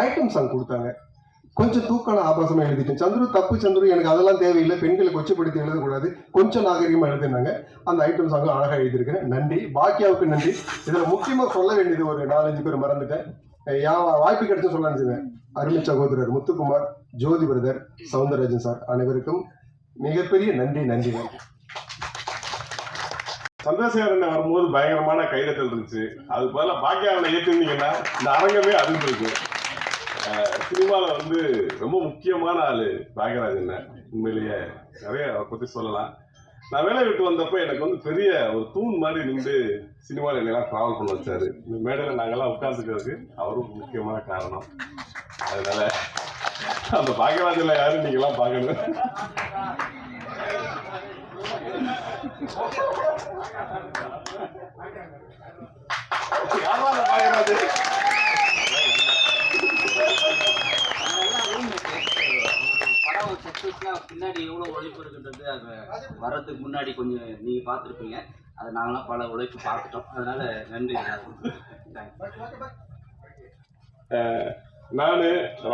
Speaker 1: ஐட்டம் சாங் கொடுத்தாங்க, கொஞ்சம் தூக்கான ஆபாசமாக எழுதிட்டேன். சந்துரு தப்பு சந்துரு, எனக்கு அதெல்லாம் தேவையில்லை, பெண்களை கொச்சப்படுத்தி எழுதக்கூடாது, கொஞ்சம் நாகரிகமாக எழுதினாங்க. அந்த ஐட்டம் சாங்கும் அழகாக எழுதியிருக்கிறேன். நன்றி. பாக்கியாவுக்கு நன்றி. இதில் முக்கியமாக சொல்ல வேண்டியது ஒரு 4-5 பேர் மறந்துட்டேன். வாய்ப்பு கிடைச்ச சொல்ல நினைச்சேன். அருமை சகோதரர் முத்துக்குமார், ஜோதி பிரதர், சவுந்தரராஜன் சார் அனைவருக்கும் மிகப்பெரிய நன்றி. நன்றி.
Speaker 2: சந்திரசேகரன் வரும்போது பயங்கரமான கைதட்டல் இருந்துச்சு. அது போல பாக்கியாவனை ஏற்றிருந்தீங்கன்னா இந்த அரங்கமே அதிர்ந்து இருக்கும். சினிமாவில் வந்து ரொம்ப முக்கியமான ஆள் பாக்யராஜன். உண்மையிலேயே நிறைய பற்றி சொல்லலாம். நான் வேலை விட்டு வந்தப்போ எனக்கு வந்து பெரிய ஒரு தூண் மாதிரி நின்று சினிமாவில் என்னெல்லாம் ட்ராவல் பண்ண வச்சாரு. இந்த மேடையில் நாங்கள்லாம் உட்காந்துக்கிறதுக்கு அவரும் முக்கியமான காரணம். அதனால அந்த பாக்யராஜனில் யாரும் நீங்கள்லாம் பார்க்கணும்.
Speaker 16: படம் சக்ஸஸ்னா பின்னாடி எவ்வளோ உழைப்பு இருக்குன்றது அது வர்றதுக்கு முன்னாடி கொஞ்சம் நீங்கள் பார்த்துருப்பீங்க. அதை நாங்களாம் பல உழைப்பு பார்த்துட்டோம். அதனால நன்றி.
Speaker 6: நான்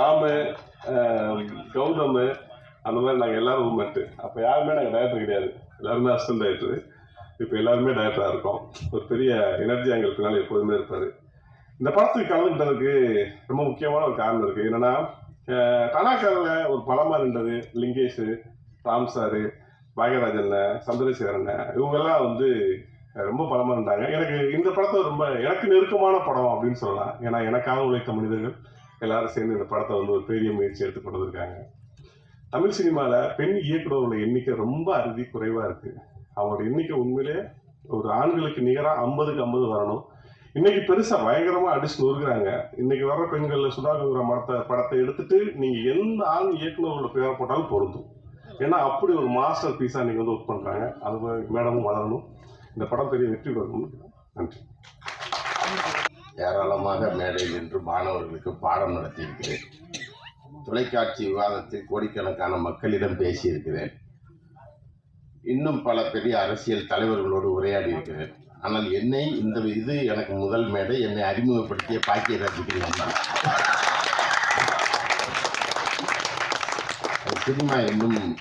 Speaker 6: ராமு கௌதம் அந்த மாதிரி நாங்கள் எல்லாரும் ரூம்மேட்டு. அப்போ யாருமே நாங்கள் டைரக்டர் கிடையாது, எல்லாருமே அசிஸ்டன்ட் டைரக்டரு. இப்போ எல்லாருமே டைரக்டராக இருக்கோம். ஒரு பெரிய எனர்ஜி எங்கள் பின்னால் எப்போதுமே இருப்பார். இந்த படத்துக்கு கலந்துக்கிட்டதுக்கு ரொம்ப முக்கியமான ஒரு காரணம் இருக்குது. என்னென்னா கலாக்காரில் ஒரு பலமாக இருந்தது லிங்கேஷ், ராம் சார், பாக்யராஜன், சந்திரசேகரன், இவங்கெல்லாம் வந்து ரொம்ப பலமாக இருந்தாங்க. எனக்கு இந்த படத்தை ரொம்ப எனக்கு நெருக்கமான படம் அப்படின்னு சொல்லலாம். ஏன்னா எனக்காக உழைத்த மனிதர்கள் எல்லாரும் சேர்ந்து இந்த படத்தை வந்து ஒரு பெரிய முயற்சி எடுத்து கொண்டு வந்திருக்காங்க. தமிழ் சினிமாவில் பெண் இயக்குநர்களோட எண்ணிக்கை ரொம்ப அறுதி குறைவாக இருக்குது. அவங்களோட எண்ணிக்கை உண்மையிலே ஒரு ஆண்களுக்கு நிகராக 50க்கு 50 வரணும். இன்னைக்கு பெருசாக பயங்கரமாக அடிச்சு நொறுக்குறாங்க. இன்னைக்கு வர்ற பெண்களில் சுதாகர் படத்தை எடுத்துட்டு நீங்கள் எந்த ஆண் இயக்குநர்களோட பேரை போட்டாலும் பொருந்தும். ஏன்னா அப்படி ஒரு மாஸ்டர் பீஸாக நீங்கள் வந்து ஒர்க் பண்ணுறாங்க. அது மேடமும் வளரணும். இந்த படம் பெரிய வெற்றி பெறணும். நன்றி.
Speaker 7: ஏராளமாக மேடையில் நின்று மாணவர்களுக்கு பாடம் நடத்தியிருக்கிறேன். தொலைக்காட்சி விவாதத்தில் கோடிக்கணக்கான மக்களிடம் பேசியிருக்கிறேன். இன்னும் பல பெரிய அரசியல் தலைவர்களோடு உரையாடி இருக்கிறேன். ஆனால் என்னை இது எனக்கு முதல் மேடை. என்னை அறிமுகப்படுத்திய பாக்கியராஜுக்கு நன்றி.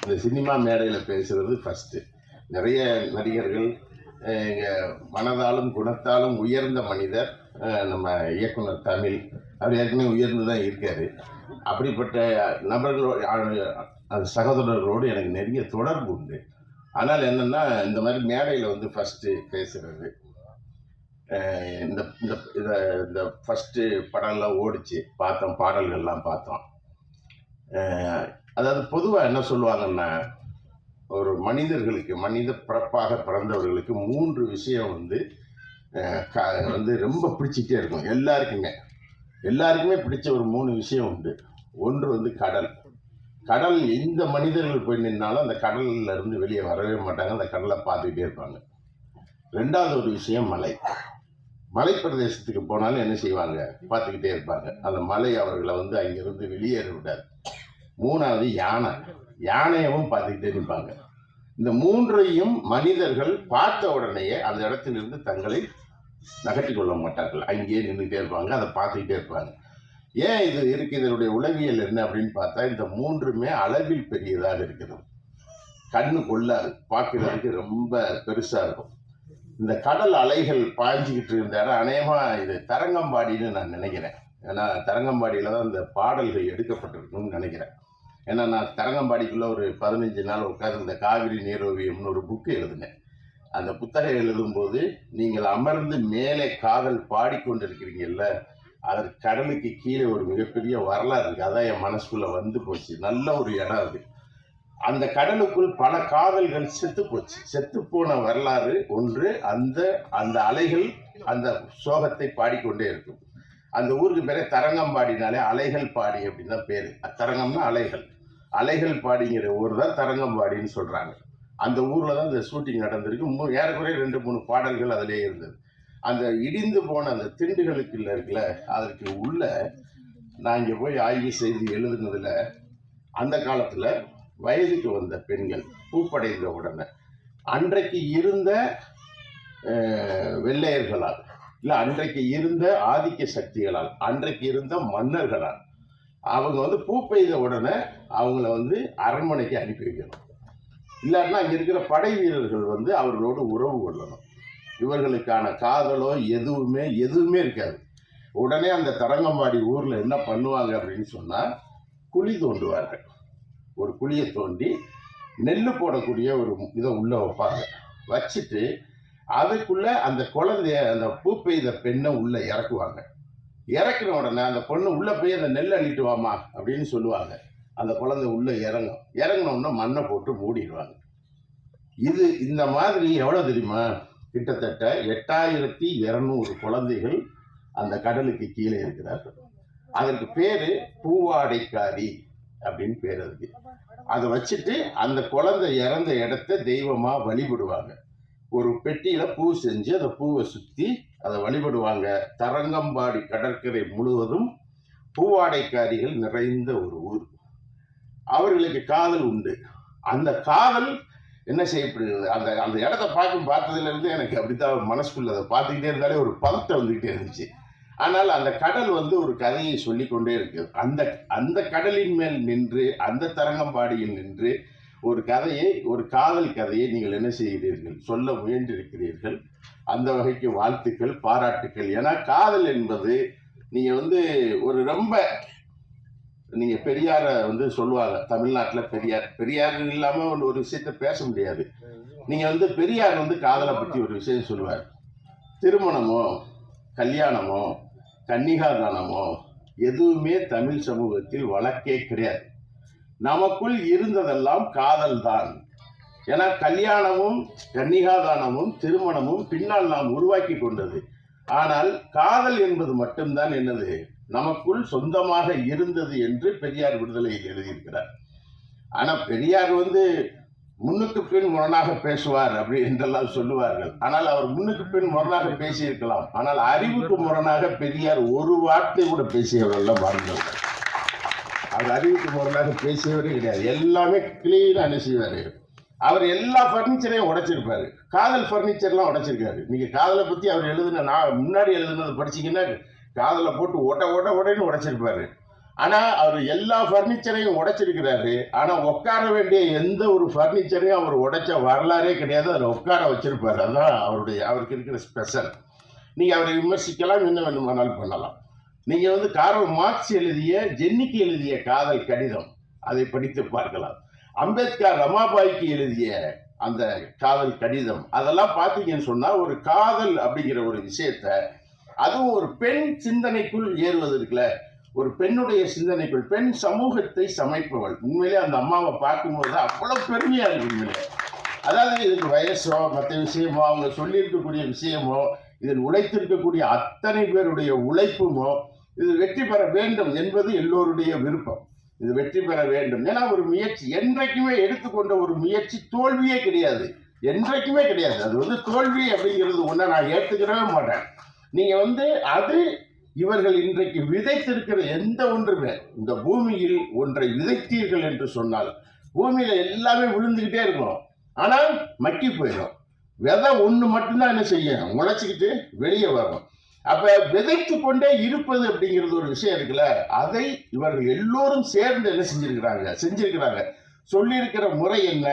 Speaker 7: இந்த சினிமா மேடையில் பேசுறது ஃபஸ்ட்டு. நிறைய நடிகர்கள் மனதாலும் குணத்தாலும் உயர்ந்த மனிதர் நம்ம இயக்குனர் தமிழ். அவர் ஏற்கனவே உயர்ந்து தான் இருக்காரு. அப்படிப்பட்ட நபர்களோடு சகோதரர்களோடு எனக்கு நெருங்கிய தொடர்பு உண்டு. ஆனால் என்னென்னா இந்த மாதிரி மேடையில் வந்து ஃபஸ்ட்டு பேசுகிறது, இந்த இந்த ஃபஸ்ட்டு படம்லாம் ஓடிச்சு, பார்த்தோம், பாடல்கள்லாம் பார்த்தோம். அதாவது பொதுவாக என்ன சொல்லுவாங்கன்னா, ஒரு மனிதர்களுக்கு மனித பிறப்பாக பிறந்தவர்களுக்கு 3 விஷயம் வந்து ரொம்ப பிடிச்சிட்டே இருக்கும். எல்லாருக்குமே பிடிச்ச ஒரு 3 விஷயம் உண்டு. ஒன்று வந்து கடல். கடல் எந்த மனிதர்கள் போய் நின்னாலும் அந்த கடல்ல இருந்து வெளியே வரவே மாட்டாங்க. அந்த கடலை பார்த்துக்கிட்டே இருப்பாங்க. 2வது ஒரு விஷயம் மலை. மலை பிரதேசத்துக்கு போனாலும் என்ன செய்வாங்க, பார்த்துக்கிட்டே இருப்பாங்க. அந்த மலை அவர்களை வந்து அங்கிருந்து வெளியேற விடாது. 3வது யானை. யானையவும் பார்த்துக்கிட்டே நிற்பாங்க. இந்த 3ஐயும் மனிதர்கள் பார்த்த உடனேயே அந்த இடத்திலிருந்து தங்களை நகர்த்தி கொள்ள மாட்டார்கள். அங்கேயே நின்றுக்கிட்டே இருப்பாங்க, அதை பார்த்துக்கிட்டே இருப்பாங்க. ஏன் இது இருக்குது, இதனுடைய உளவியல் என்ன அப்படின்னு பார்த்தா, இந்த 3மே அளவில் பெரியதாக இருக்கிறது. கண்ணு கொள்ளாது, பார்க்கறதுக்கு ரொம்ப பெருசாக இருக்கும். இந்த கடல் அலைகள் பாய்ஞ்சிக்கிட்டு இருந்த இடம் அநேகமாக இது தரங்கம்பாடின்னு நான் நினைக்கிறேன். ஏன்னா தரங்கம்பாடியில் தான் இந்த பாடல்கள் எடுக்கப்பட்டிருக்குன்னு நினைக்கிறேன். ஏன்னா நான் தரங்கம்பாடிக்குள்ளே ஒரு 15 நாள் உட்காந்து இந்த காவிரி நீரோவியம்னு ஒரு புக்கு எழுதினேன். அந்த புத்தகம் எழுதும்போது நீங்கள் அமர்ந்து மேலே காதல் பாடிக்கொண்டிருக்கிறீங்கல்ல, அதற்கு கடலுக்கு கீழே ஒரு மிகப்பெரிய வரலாறு இருக்குது. அதான் என் மனசுக்குள்ளே வந்து போச்சு. நல்ல ஒரு இடம் அது. அந்த கடலுக்குள் பல காதல்கள் செத்து போச்சு. செத்துப்போன வரலாறு ஒன்று. அந்த அலைகள் அந்த சோகத்தை பாடிக்கொண்டே இருக்கும். அந்த ஊருக்கு பேரே தரங்கம்பாடினாலே அலைகள் பாடி அப்படின்னு தான் பேர். தரங்கம்னா அலைகள். அலைகள் பாடிங்கிற ஊர் தான் தரங்கம்பாடின்னு சொல்கிறாங்க. அந்த ஊரில் தான் இந்த ஷூட்டிங் நடந்திருக்கு. ஏறக்குறைய 2-3 பாடல்கள் அதிலே இருந்தது. அந்த இடிந்து போன அந்த திண்டுகளுக்கு இருக்குல்ல, அதற்கு உள்ள நான் இங்கே போய் ஆய்வு செய்து எழுதுனதில், அந்த காலத்தில் வயதுக்கு வந்த பெண்கள் பூப்படைந்த உடனே அன்றைக்கு இருந்த வெள்ளையர்களால், இல்லை அன்றைக்கு இருந்த ஆதிக்க சக்திகளால், அன்றைக்கு இருந்த மன்னர்களால் அவங்க வந்து பூ பெய்த உடனே அவங்கள வந்து அரண்மனைக்கு அனுப்பி வைக்கணும். இல்லாட்டினா அங்கே இருக்கிற படை வீரர்கள் வந்து அவர்களோடு உறவு கொள்ளணும். இவர்களுக்கான காதலோ எதுவுமே இருக்காது. உடனே அந்த தரங்கம்பாடி ஊரில் என்ன பண்ணுவாங்க அப்படின்னு சொன்னால், குழி தோண்டுவார்கள். ஒரு குழியை தோண்டி நெல் போடக்கூடிய ஒரு இதை உள்ளே வைப்பாங்க. வச்சுட்டு அதுக்குள்ளே அந்த குழந்தைய, அந்த பூ பெய்த பெண்ணை உள்ளே இறக்குவாங்க. இறக்குன உடனே அந்த பொண்ணு உள்ளே போய் அந்த நெல் அள்ளிட்டு வாமா அப்படின்னு சொல்லுவாங்க. அந்த குழந்தை உள்ளே இறங்கினோடனே மண்ணை போட்டு மூடிடுவாங்க. இந்த மாதிரி எவ்வளோ தெரியுமா, கிட்டத்தட்ட 8200 குழந்தைகள் அந்த கடலுக்கு கீழே இருக்கிறார்கள். அதற்கு பேர் பூவாடைக்காரி அப்படின்னு பேர். அதுக்கு அதை வச்சுட்டு அந்த குழந்தை இறந்த இடத்த தெய்வமாக வழிபடுவாங்க.
Speaker 17: ஒரு பெட்டியில் பூ செஞ்சு அந்த பூவை சுற்றி அதை வழிபடுவாங்க. தரங்கம்பாடி கடற்கரை முழுவதும் பூவாடைக்காரிகள் நிறைந்த ஒரு ஊர். அவர்களுக்கு காதல் உண்டு. அந்த காதல் என்ன செய்யப்படுகிறது, அந்த அந்த இடத்த பார்த்ததுலேருந்து எனக்கு அப்படித்தான் மனசுக்குள்ள அதை பார்த்துக்கிட்டே இருந்தாலே ஒரு பதட்டம் வந்துக்கிட்டே இருந்துச்சு. ஆனால் அந்த கடல் ஒரு கதையை சொல்லிக்கொண்டே இருக்குது. அந்த அந்த கடலின் மேல் நின்று, அந்த தரங்கம்பாடியில் நின்று ஒரு கதையை, ஒரு காதல் கதையை நீங்கள் என்ன செய்கிறீர்கள், சொல்ல முயன்றிருக்கிறீர்கள். அந்த வகைக்கு வாழ்த்துக்கள், பாராட்டுக்கள். ஏன்னா காதல் என்பது நீங்கள் ஒரு ரொம்ப நீங்கள் பெரியாரை சொல்லுவாங்க தமிழ்நாட்டில், பெரியார் இல்லாமல் ஒரு விஷயத்த பேச முடியாது. நீங்கள் பெரியார் காதலை பற்றி ஒரு விஷயம் சொல்லுவார். திருமணமோ கல்யாணமோ கன்னிகாதானமோ எதுவுமே தமிழ் சமூகத்தில் வழக்கே கிடையாது. நமக்குள் இருந்ததெல்லாம் காதல் தான். ஏன்னா கல்யாணமும் கன்னிகாதானமும் திருமணமும் பின்னால் நாம் உருவாக்கி கொண்டது. ஆனால் காதல் என்பது மட்டும்தான் என்னது, நமக்குள் சொந்தமாக இருந்தது என்று பெரியார் விடுதலையில் எழுதியிருக்கிறார். ஆனால் பெரியார் முன்னுக்கு பின் முரணாக பேசுவார் அப்படி என்றெல்லாம் சொல்லுவார்கள். ஆனால் அவர் முன்னுக்கு பின் முரணாக பேசியிருக்கலாம். ஆனால் அறிவுக்கு முரணாக பெரியார் ஒரு வார்த்தை கூட பேசியவர்கள் வாழ்ந்தவர். அவர் அறிவுக்கு முரணாக பேசியவரே கிடையாது. எல்லாமே கிளீனாக செய்வார். அவர் எல்லா ஃபர்னிச்சரையும் உடைச்சிருப்பாரு. காதல் ஃபர்னிச்சர்லாம் உடைச்சிருக்காரு. நீங்கள் காதலை பற்றி அவர் நான் முன்னாடி எழுதுனது படிச்சிங்கன்னா காதலை போட்டு ஒடைன்னு உடைச்சிருப்பாரு. ஆனால் அவர் எல்லா ஃபர்னிச்சரையும் உடைச்சிருக்கிறாரு. ஆனால் உட்கார வேண்டிய எந்த ஒரு ஃபர்னிச்சரையும் அவர் உடைச்ச வரலாறே கிடையாது. அதில் உட்கார வச்சிருப்பாரு. அதுதான் அவருக்கு இருக்கிற ஸ்பெஷல். நீங்கள் அவரை விமர்சிக்கலாம், என்ன வேணுமானாலும் பண்ணலாம். நீங்கள் கார்ல் மார்க்ஸ் எழுதிய, ஜென்னிக்கு எழுதிய காதல் கடிதம், அதை படித்து பார்க்கலாம். அம்பேத்கர் ரமாபாய்க்கு எழுதிய அந்த காதல் கடிதம், அதெல்லாம் பார்த்தீங்கன்னு சொன்னால் ஒரு காதல் அப்படிங்கிற ஒரு விஷயத்த, அதுவும் ஒரு பெண் சிந்தனைக்குள் ஏறுவதற்குல, ஒரு பெண்ணுடைய சிந்தனைக்குள், பெண் சமூகத்தை சமைப்பவள். உண்மையிலே அந்த அம்மாவை பார்க்கும்போது அவ்வளோ பெருமையாக இருக்கு உண்மையிலே. அதாவது இதுக்கு வயசோ மற்ற விஷயமோ அவங்க சொல்லியிருக்கக்கூடிய விஷயமோ இதில் உழைத்திருக்கக்கூடிய அத்தனை பேருடைய உழைப்புமோ இது வெற்றி பெற வேண்டும் என்பது எல்லோருடைய விருப்பம். இது வெற்றி பெற வேண்டும். ஏன்னா ஒரு முயற்சி என்றைக்குமே எடுத்துக்கொண்ட ஒரு முயற்சி தோல்வியே கிடையாது, என்றைக்குமே கிடையாது. அது தோல்வி அப்படிங்கிறது ஒன்றை நான் ஏற்றுக்கிறவே மாட்டேன். நீங்கள் அது இவர்கள் இன்றைக்கு விதைத்திருக்கிற எந்த ஒன்றுமே, இந்த பூமியில் ஒன்றை விதைத்தீர்கள் என்று சொன்னால் பூமியில எல்லாமே விழுந்துக்கிட்டே இருக்கும், ஆனால் மக்கி போயிடும். விதை ஒன்று மட்டும்தான் என்ன செய்யும், முளைச்சிக்கிட்டு வெளியே வரும். அப்ப விதைத்து கொண்டே இருப்பது அப்படிங்கிறது ஒரு விஷயம் இருக்குல்ல, அதை இவர்கள் எல்லோரும் சேர்ந்து என்ன செஞ்சிருக்கிறாங்க. சொல்லியிருக்கிற முறை என்ன,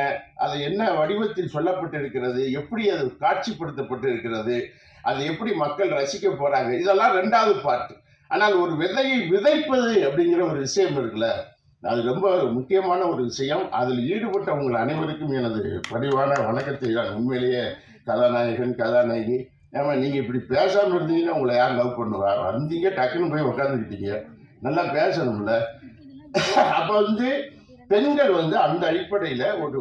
Speaker 17: அது என்ன வடிவத்தில் சொல்லப்பட்டிருக்கிறது, எப்படி அது காட்சிப்படுத்தப்பட்டு இருக்கிறது, அது எப்படி மக்கள் ரசிக்க போறாங்க, இதெல்லாம் ரெண்டாவது பார்ட். ஆனால் ஒரு விதையை விதைப்பது அப்படிங்கிற ஒரு விஷயம் இருக்குல்ல, அது ரொம்ப முக்கியமான ஒரு விஷயம். அதில் ஈடுபட்ட உங்கள் அனைவருக்கும் எனது பணிவான வணக்கத்தை. உண்மையிலேயே கதாநாயகன் கதாநாயகி, ஏமா நீங்கள் இப்படி பேசாமல் இருந்தீங்கன்னா உங்களை யார் லவ் பண்ணுவா? வந்தீங்க டக்குன்னு போய் உட்காந்துக்கிட்டீங்க, நல்லா பேசணும்ல. அப்போ பெண்கள் அந்த அடிப்படையில் ஒரு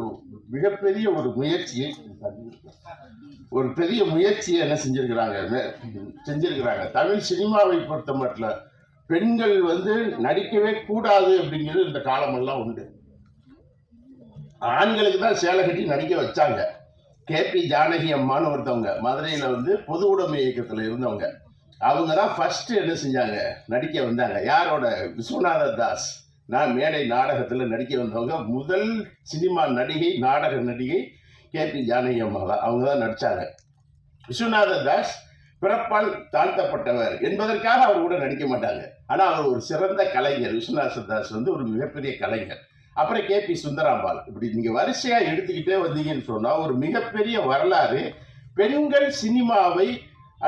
Speaker 17: மிகப்பெரிய ஒரு முயற்சியை, ஒரு பெரிய முயற்சியை என்ன செஞ்சிருக்கிறாங்க. தமிழ் சினிமாவை பொறுத்த மட்டும் பெண்கள் நடிக்கவே கூடாது அப்படிங்கிறது இந்த காலமெல்லாம் உண்டு. ஆண்களுக்கு தான் சேலை கட்டி நடிக்க வச்சாங்க. KP ஜானகி அம்மான்னு ஒருத்தவங்க மதுரையில் பொது உடைமை இயக்கத்தில் இருந்தவங்க, அவங்க தான் ஃபர்ஸ்ட் என்ன செஞ்சாங்க, நடிக்க வந்தாங்க. யாரோட? விஸ்வநாத தாஸ். நான் மேடை நாடகத்தில் நடிக்க வந்தவங்க. முதல் சினிமா நடிகை, நாடக நடிகை KP ஜானகி அம்மா தான். அவங்க தான் நடித்தாங்க. விஸ்வநாத தாஸ் பிறப்பால் தாழ்த்தப்பட்டவர் என்பதற்காக அவர் கூட நடிக்க மாட்டாங்க. ஆனால் அவர் ஒரு சிறந்த கலைஞர். விஸ்வநாத தாஸ் ஒரு மிகப்பெரிய கலைஞர். அப்புறம் KP சுந்தராம்பாள். இப்படி நீங்கள் வரிசையாக எடுத்துக்கிட்டே வந்தீங்கன்னு சொன்னால் ஒரு மிகப்பெரிய வரலாறு. பெண்கள் சினிமாவை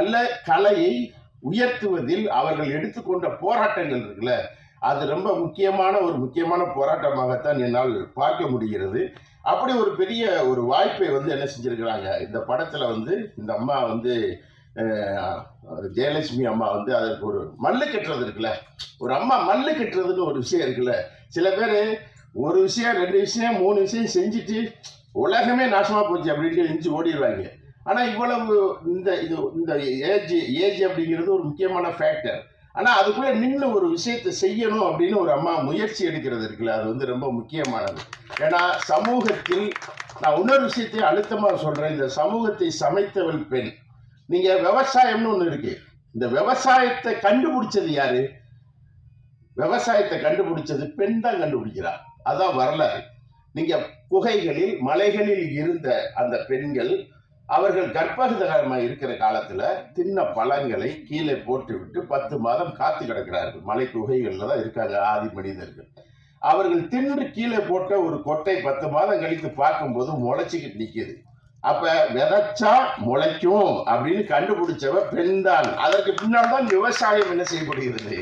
Speaker 17: அல்ல கலையை உயர்த்துவதில் அவர்கள் எடுத்துக்கொண்ட போராட்டங்கள் இருக்குல்ல, அது ரொம்ப முக்கியமான போராட்டமாகத்தான் என்னால் பார்க்க முடிகிறது. அப்படி ஒரு பெரிய ஒரு வாய்ப்பை என்ன செஞ்சிருக்கிறாங்க இந்த படத்தில். இந்த அம்மா ஜெயலட்சுமி அம்மா அதற்கு ஒரு மல்லு கட்டுறது இருக்குல்ல, ஒரு அம்மா மல்லு கட்டுறதுன்னு ஒரு விஷயம் இருக்குல்ல. சில பேர் ஒரு விஷயம், 2 விஷயம், 3 விஷயம் செஞ்சுட்டு உலகமே நாசமாக போச்சு அப்படின்ட்டு எழுந்து ஓடிடுவாங்க. ஆனால் இவ்வளவு இந்த ஏஜ் அப்படிங்கிறது ஒரு முக்கியமான ஃபேக்டர். ஆனால் அதுக்குள்ளே நின்று ஒரு விஷயத்தை செய்யணும் அப்படின்னு ஒரு அம்மா முயற்சி எடுக்கிறது இருக்குல்ல, அது வந்து ரொம்ப முக்கியமானது. ஏன்னா சமூகத்தில் நான் இன்னொரு விஷயத்தை அழுத்தமாக சொல்கிறேன், இந்த சமூகத்தை சமைத்தவள் பெண். நீங்கள் விவசாயம்னு ஒன்று இருக்கு, இந்த விவசாயத்தை கண்டுபிடிச்சது யாரு? விவசாயத்தை கண்டுபிடிச்சது பெண் தான் கண்டுபிடிக்கிறார். அதான் வரலாறு. நீங்கள் குகைகளில் மலைகளில் இருந்த அந்த பெண்கள் அவர்கள் கர்ப்பகிதமாக இருக்கிற காலத்தில் தின்ன பழங்களை கீழே போட்டுவிட்டு 10 மாதம் காத்து கிடக்கிறார்கள். மலை குகைகளில் தான் இருக்காங்க ஆதி மனிதர்கள். அவர்கள் தின்று கீழே போட்ட ஒரு கொட்டை 10 மாதம் கழித்து பார்க்கும்போது முளைச்சிக்கிட்டு நிற்கிது. அப்ப விதைச்சா முளைக்கும் அப்படின்னு கண்டுபிடிச்சவ பெண் தான். அதற்கு பின்னால் தான் விவசாயம் என்ன செய்யப்படுகிறது.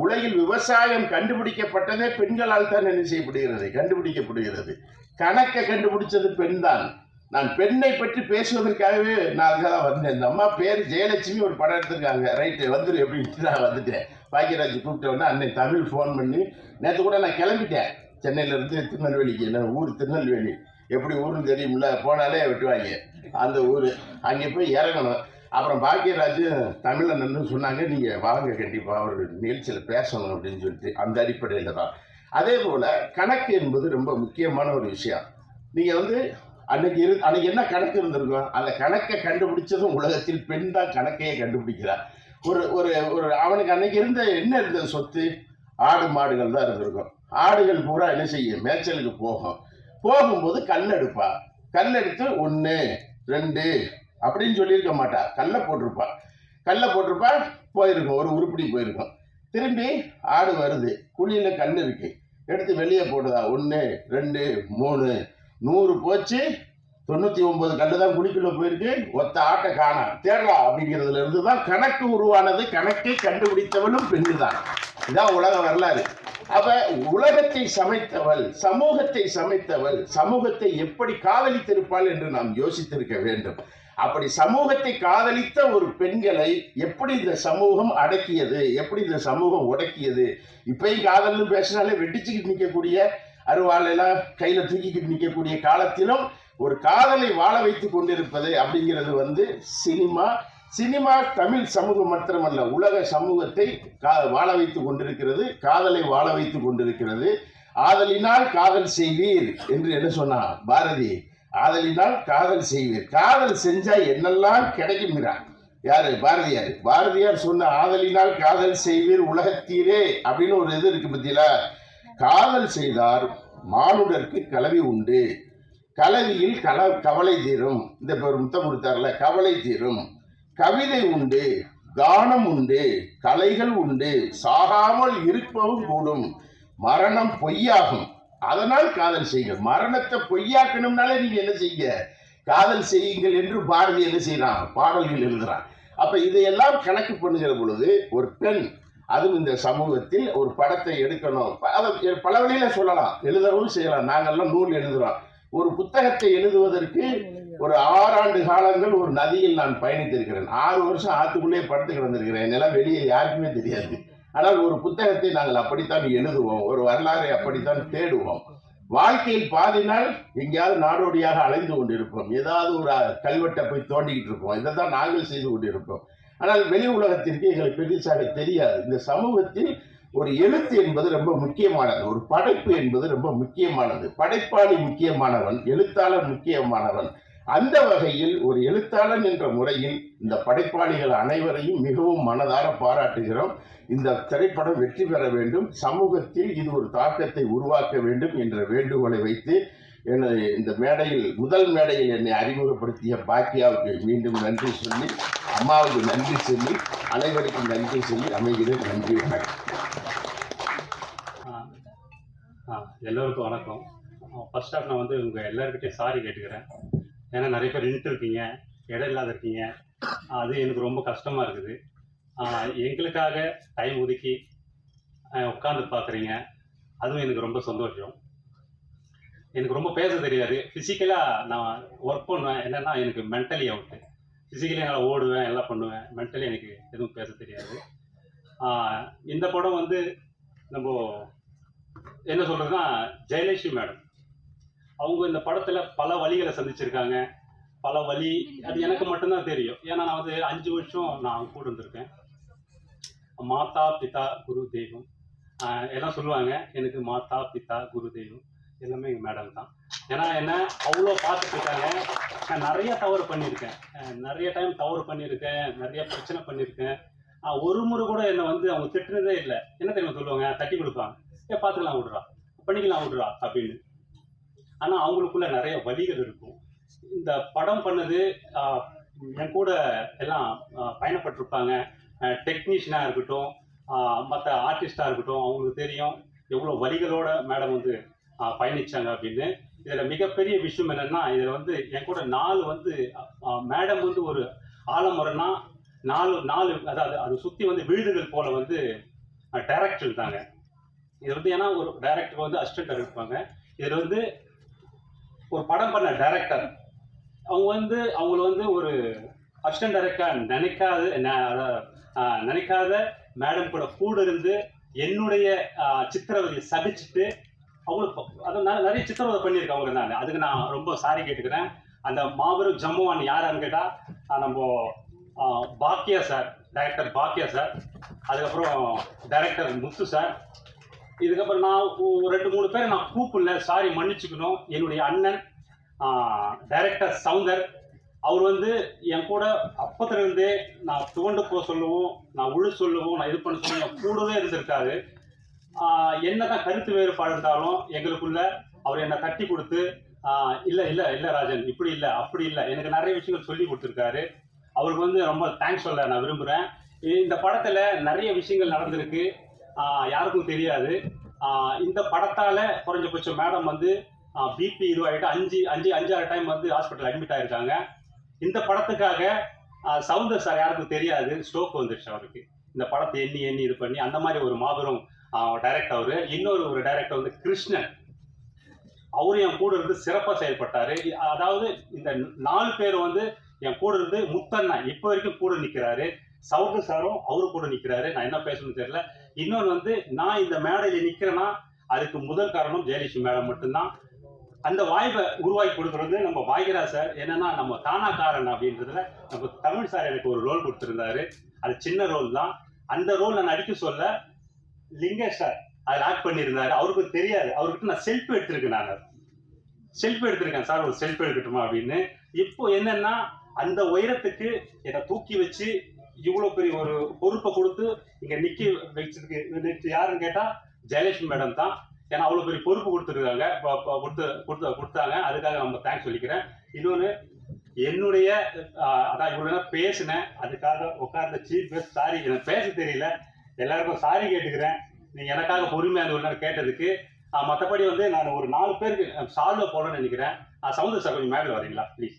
Speaker 17: உலகில் விவசாயம் கண்டுபிடிக்கப்பட்டதே பெண்களால் தான் என்ன செய்யப்படுகிறது, கண்டுபிடிக்கப்படுகிறது. கணக்கை கண்டுபிடிச்சது பெண் தான். நான் பெண்ணை பற்றி பேசுவதற்காகவே நான் அதுக்காக வந்தேன். இந்த அம்மா பேர் ஜெயலட்சுமி, ஒரு படம் எடுத்திருக்காங்க. ரைட்டு வந்துரு எப்படின்ட்டு நான் வந்துட்டேன். பாக்கியராஜ் கூப்பிட்டோன்னா அன்னை தமிழ் ஃபோன் பண்ணி, நேற்று கூட நான் கிளம்பிட்டேன் சென்னையிலேருந்து திருநெல்வேலிக்கு. என்ன ஊர் திருநெல்வேலி, எப்படி ஊருன்னு தெரியுமில்ல, போனாலே வெட்டுவாங்க அந்த ஊர். அங்கே போய் இறங்கணும். அப்புறம் பாக்கியராஜ் தமிழில் நின்று சொன்னாங்க, நீங்கள் வாங்க கண்டிப்பாக ஒரு நிகழ்ச்சியில் பேசணும் அப்படின்னு சொல்லிட்டு. அந்த அடிப்படையில் தான். அதே போல் கணக்கு என்பது ரொம்ப முக்கியமான ஒரு விஷயம். நீங்கள் வந்து அன்னைக்கு என்ன கணக்கு இருந்திருக்கும், அந்த கணக்கை கண்டுபிடிச்சதும் உலகத்தில் பெண் தான் கணக்கையே கண்டுபிடிக்கிறார். ஒரு ஒரு ஒரு அவனுக்கு அன்னைக்கு என்ன இருந்தது சொத்து, ஆடு மாடுகள் தான் இருந்திருக்கும். ஆடுகள் பூரா என்ன செய்யும், மேய்ச்சலுக்கு போகும்போது கல் எடுப்பா. கல் எடுத்து 1 2 அப்படின்னு சொல்லியிருக்க மாட்டா, கல்லை போட்டிருப்பா போயிருக்கும், ஒரு உருப்படி போயிருக்கும். திரும்பி ஆடு வருது, குழியில் கல் இருக்கு, எடுத்து வெளியே போடுதா, 1 2 3 100 போச்சு, 99 கல்லு தான் குழிக்குள்ள போயிருக்கு, ஒத்த ஆட்டை காணா, தேடலாம் அப்படிங்கிறதுல இருந்து தான் கணக்கு உருவானது. கணக்கை கண்டுபிடித்தவளும் பெண்ணு தான். இதான் உலக வரலாறு. அப்ப உலகத்தை சமைத்தவள், சமூகத்தை சமைத்தவள், சமூகத்தை எப்படி காதலித்திருப்பாள் என்று நாம் யோசித்திருக்க வேண்டும். அப்படி சமூகத்தை காதலித்த ஒரு பெண்களை எப்படி இந்த சமூகம் அடக்கியது, எப்படி இந்த சமூகம் உடக்கியது. இப்பயும் காதல்னு பேசினாலே வெட்டிச்சுக்கிட்டு நிற்கக்கூடிய, அருவாளெல்லாம் கையில தூக்கிக்கிட்டு நிற்கக்கூடிய காலத்திலும் ஒரு காதலை வாழ வைத்து கொண்டிருப்பது அப்படிங்கிறது வந்து சினிமா தமிழ் சமூகம் மாத்திரமல்ல, உலக சமூகத்தை வாழ வைத்து கொண்டிருக்கிறது, காதலை வாழ வைத்து கொண்டிருக்கிறது. ஆதலினால் காதல் செய்வீர் என்று என்ன சொன்னா பாரதி, ஆதலினால் காதல் செய்வீர். காதல் செஞ்சா என்னெல்லாம் கிடைக்குங்கிறார். யாரு, பாரதியார். பாரதியார் சொன்ன ஆதலினால் காதல் செய்வீர் உலகத்தீரே அப்படின்னு ஒரு இது இருக்கு பத்தியில. காதல் செய்தார் மானுடருக்கு கலவி உண்டு, கலவியில் கவலை தீரும். இந்த ஒரு முத்தம் கொடுத்தார்ல, கவலை தீரும். கவிதை உண்டு, கானம் உண்டு, கலைகள் உண்டு, சாகாமல் இருப்பவும் கூடும், மரணம் பொய்யாகும், அதனால் காதல் செய்யுங்கள். மரணத்தை பொய்யாக்கணும்னாலே நீங்க என்ன செய்யுங்க, காதல் செய்யுங்கள் என்று பாரதி என்ன செய்யறான், பாடல்கள் எழுதுறான். அப்ப இதையெல்லாம் கணக்கு பண்ணுகிற பொழுது ஒரு பெண், அதுவும் இந்த சமூகத்தில் ஒரு படத்தை எடுக்கணும், அதை பல வழியில சொல்லலாம், எழுதவும் செய்யலாம். நாங்கள்லாம் நூல் எழுதுறோம். ஒரு புத்தகத்தை எழுதுவதற்கு ஒரு 6 ஆண்டு காலங்கள் ஒரு நதியில் நான் பயணித்திருக்கிறேன். 6 வருஷம் ஆத்துக்குள்ளே படுத்து கிடந்திருக்கிறேன். என்னெல்லாம் வெளியே யாருக்குமே தெரியாது. ஆனால் ஒரு புத்தகத்தை நாங்கள் அப்படித்தான் எழுதுவோம், ஒரு வரலாறை அப்படித்தான் தேடுவோம். வாழ்க்கையில் பாதி நாள் எங்கேயாவது நாடோடியாக அலைந்து கொண்டிருப்போம், ஏதாவது ஒரு கல்வெட்டை போய் தோண்டிக்கிட்டு இருப்போம். இதை தான் நாங்கள் செய்து கொண்டிருப்போம். ஆனால் வெளி உலகத்திற்கு எங்களுக்கு பெருசாக தெரியாது. இந்த சமூகத்தில் ஒரு எழுத்து என்பது ரொம்ப முக்கியமானது, ஒரு படைப்பு என்பது ரொம்ப முக்கியமானது. படைப்பாளி முக்கியமானவன், எழுத்தாளர் முக்கியமானவன். அந்த வகையில் ஒரு எழுத்தாளன் என்ற முறையில் இந்த படைப்பாளிகள் அனைவரையும் மிகவும் மனதார பாராட்டுகிறோம். இந்த திரைப்படம் வெற்றி பெற வேண்டும், சமூகத்தில் இது ஒரு தாக்கத்தை உருவாக்க வேண்டும் என்ற வேண்டுகோளை வைத்து இந்த மேடையில், முதல் மேடையில் என்னை அறிமுகப்படுத்திய பாக்கியாவுக்கு மீண்டும் நன்றி சொல்லி, அம்மாவுக்கு நன்றி சொல்லி, அனைவருக்கும் நன்றி சொல்லி அமைகிறேன். நன்றி, வணக்கம்.
Speaker 18: எல்லோருக்கும் வணக்கம். ஃபர்ஸ்ட் ஆஃப் நான் வந்து உங்கள் எல்லாருக்கிட்டையும் சாரி கேட்டுக்கிறேன். ஏன்னா நிறைய பேர் நின்றுட்டு இருக்கீங்க, இடம் இல்லாத இருக்கீங்க, அது எனக்கு ரொம்ப கஷ்டமாக இருக்குது. எங்களுக்காக டைம் ஒதுக்கி உட்காந்து பார்க்குறீங்க, அதுவும் எனக்கு ரொம்ப சந்தோஷம். எனக்கு ரொம்ப பேச தெரியாது. ஃபிசிக்கலாக நான் ஒர்க் பண்ணுவேன், என்னென்னா எனக்கு மென்டலி அவுட்டு. ஃபிசிக்கலி என்னால் ஓடுவேன், எல்லாம் பண்ணுவேன், மென்டலி எனக்கு எதுவும் பேச தெரியாது. இந்த படம் வந்து நம்ம என்ன சொல்கிறதுன்னா, ஜெயலட்சுமி மேடம் அவங்க இந்த படத்தில் பல வழிகளை சந்திச்சிருக்காங்க. பல வழி அது எனக்கு மட்டும்தான் தெரியும். ஏன்னா நான் வந்து 5 வருஷம் நான் கூட இருந்திருக்கேன். மாதா பிதா குரு தெய்வம் எல்லாம் சொல்லுவாங்க. எனக்கு மாதா பிதா குரு தெய்வம் எல்லாமே எங்கள் மேடம் தான். ஏன்னா என்ன அவ்வளோ பார்த்துட்டு இருக்காங்க. நான் நிறைய தவறு பண்ணியிருக்கேன், நிறைய டைம் தவறு பண்ணியிருக்கேன், நிறைய பிரச்சனை பண்ணியிருக்கேன். ஒரு முறை கூட என்னை வந்து அவங்க திட்டுனதே இல்லை. என்ன தெரியுமா சொல்லுவாங்க, தட்டி கொடுப்பாங்க, பார்த்துக்கலாம் விட்றா, பண்ணிக்கலாம் விட்றா அப்படின்னு. ஆனால் அவங்களுக்குள்ள நிறைய வலிகள் இருக்கும். இந்த படம் பண்ணது என் கூட எல்லாம் பயணப்பட்டிருப்பாங்க. டெக்னீஷியனாக இருக்கட்டும், மற்ற ஆர்டிஸ்டாக இருக்கட்டும், அவங்களுக்கு தெரியும் எவ்வளோ வலிகளோட மேடம் வந்து பயணிச்சாங்க அப்படின்னு. இதில் மிகப்பெரிய விஷயம் என்னென்னா, இதில் வந்து என் கூட 4 வந்து மேடம் வந்து ஒரு ஆலமரம்னா 4 அதாவது அதை சுற்றி வந்து வீடுகள் போல் வந்து டைரக்டர் இருந்தாங்க. இது வந்து ஏன்னா ஒரு டைரக்டர் வந்து அசிஸ்டன்ட் இருப்பாங்க. இதில் வந்து ஒரு படம் பண்ண டைரக்டர் அவங்கள வந்து ஒரு அசிஸ்டன்ட் டைரக்டர் நினைக்காத மேடம் கூட இருந்து என்னுடைய சித்திரவதையை சகிச்சுட்டு அவங்களுக்கு அதை நிறைய சித்திரவதை பண்ணியிருக்காங்க. நான் அதுக்கு நான் ரொம்ப சாரி கேட்டுக்கிறேன். அந்த மாபெரும் ஜம்முவான் யாரான்னு கேட்டால் நம்ம பாக்கியா சார், டைரக்டர் பாக்கியா சார், அதுக்கப்புறம் டைரக்டர் முத்து சார். இதுக்கப்புறம் நான் 2-3 பேரை நான் கூப்பிடல, சாரி மன்னிச்சுக்கணும். என்னுடைய அண்ணன் டைரக்டர் சவுந்தர், அவர் வந்து என் கூட அப்பத்திலிருந்தே நான் துவண்டு போக சொல்லவும், நான் உழு சொல்லவும், நான் இது பண்ண சொல்லவும் கூடவே இருந்திருக்காரு. என்னதான் கருத்து வேறுபாடு இருந்தாலும் எங்களுக்குள்ள அவர் என்னை தட்டி கொடுத்து இல்லை இல்லை இல்லை ராஜன் இப்படி இல்லை அப்படி இல்லை, எனக்கு நிறைய விஷயங்கள் சொல்லி கொடுத்துருக்காரு. அவருக்கு வந்து ரொம்ப தேங்க்ஸ் சொல்ல நான் விரும்புகிறேன். இந்த படத்தில் நிறைய விஷயங்கள் நடந்திருக்கு, யாருக்கும் தெரியாது. இந்த படத்தால் குறைஞ்சபட்சம் மேடம் வந்து பிபி இதுவாகிட்டு 5-6 டைம் வந்து ஹாஸ்பிட்டல் அட்மிட் ஆகிருக்காங்க. இந்த படத்துக்காக சவுந்தர் சார் யாருக்கும் தெரியாது, ஸ்ட்ரோக் வந்துருச்சு அவருக்கு. இந்த படத்தை எண்ணி இது பண்ணி அந்த மாதிரி ஒரு மாபெரும் டைரக்டர் அவர். இன்னொரு டைரக்டர் வந்து கிருஷ்ணன், அவரு என் கூட இருந்து சிறப்பாக செயல்பட்டார். அதாவது இந்த 4 பேர் வந்து என் கூட இருந்து முத்தண்ணா இப்போ வரைக்கும் கூட நிற்கிறாரு. சவுந்தர் சாரும் அவரு கூட நிற்கிறாரு. நான் என்ன பேசணும்னு தெரியல. இன்னொன்று வந்து நான் இந்த மேடையில் நிற்கிறேன்னா அதுக்கு முதல் காரணம் ஜெயலட்சுமி மேடம் மட்டும்தான். அந்த வாய்ப்பை உருவாக்கி கொடுக்குறது நம்ம பாக்யராஜ் சார். என்னன்னா நம்ம தானாக்காரன் அப்படின்றதுல நம்ம தமிழ் சார் எனக்கு ஒரு ரோல் கொடுத்துருந்தாரு. அது சின்ன ரோல் தான். அந்த ரோல் நான் நடிக்க சொல்ல லிங்கேஷ் சார் அதில் ஆக்ட் பண்ணியிருந்தாரு. அவருக்கு தெரியாது, அவர்கிட்ட நான் செல்ஃபி எடுத்திருக்கேன் சார், ஒரு செல்ஃபி எடுக்கட்டுமா அப்படின்னு. இப்போ என்னன்னா அந்த உயரத்துக்கு என்னை தூக்கி வச்சு இவ்வளோ பெரிய ஒரு பொறுப்பை கொடுத்து இங்கே நிற்க வச்சிருக்கு யாருன்னு கேட்டால் ஜெயலட்சுமி மேடம் தான். ஏன்னா அவ்வளோ பெரிய பொறுப்பு கொடுத்துருக்காங்க, கொடுத்தாங்க. அதுக்காக நம்ம தேங்க்ஸ் சொல்லிக்கிறேன். இன்னொன்று என்னுடைய அதான் இவ்வளோ நேரம் பேசினேன், அதுக்காக உட்கார்ந்த சீஃப் கெஸ்ட் சாரி, எனக்கு பேச தெரியல, எல்லாருக்கும் சாரி கேட்டுக்கிறேன். நீங்கள் எனக்காக பொறுமையாக அந்த ஒரு நேரம் கேட்டதுக்கு. மற்றபடி வந்து நான் ஒரு 4 பேருக்கு சால்வை போடணும்னு நினைக்கிறேன். சவுந்தர் சார் கொஞ்சம் மேலே வரீங்களா ப்ளீஸ்?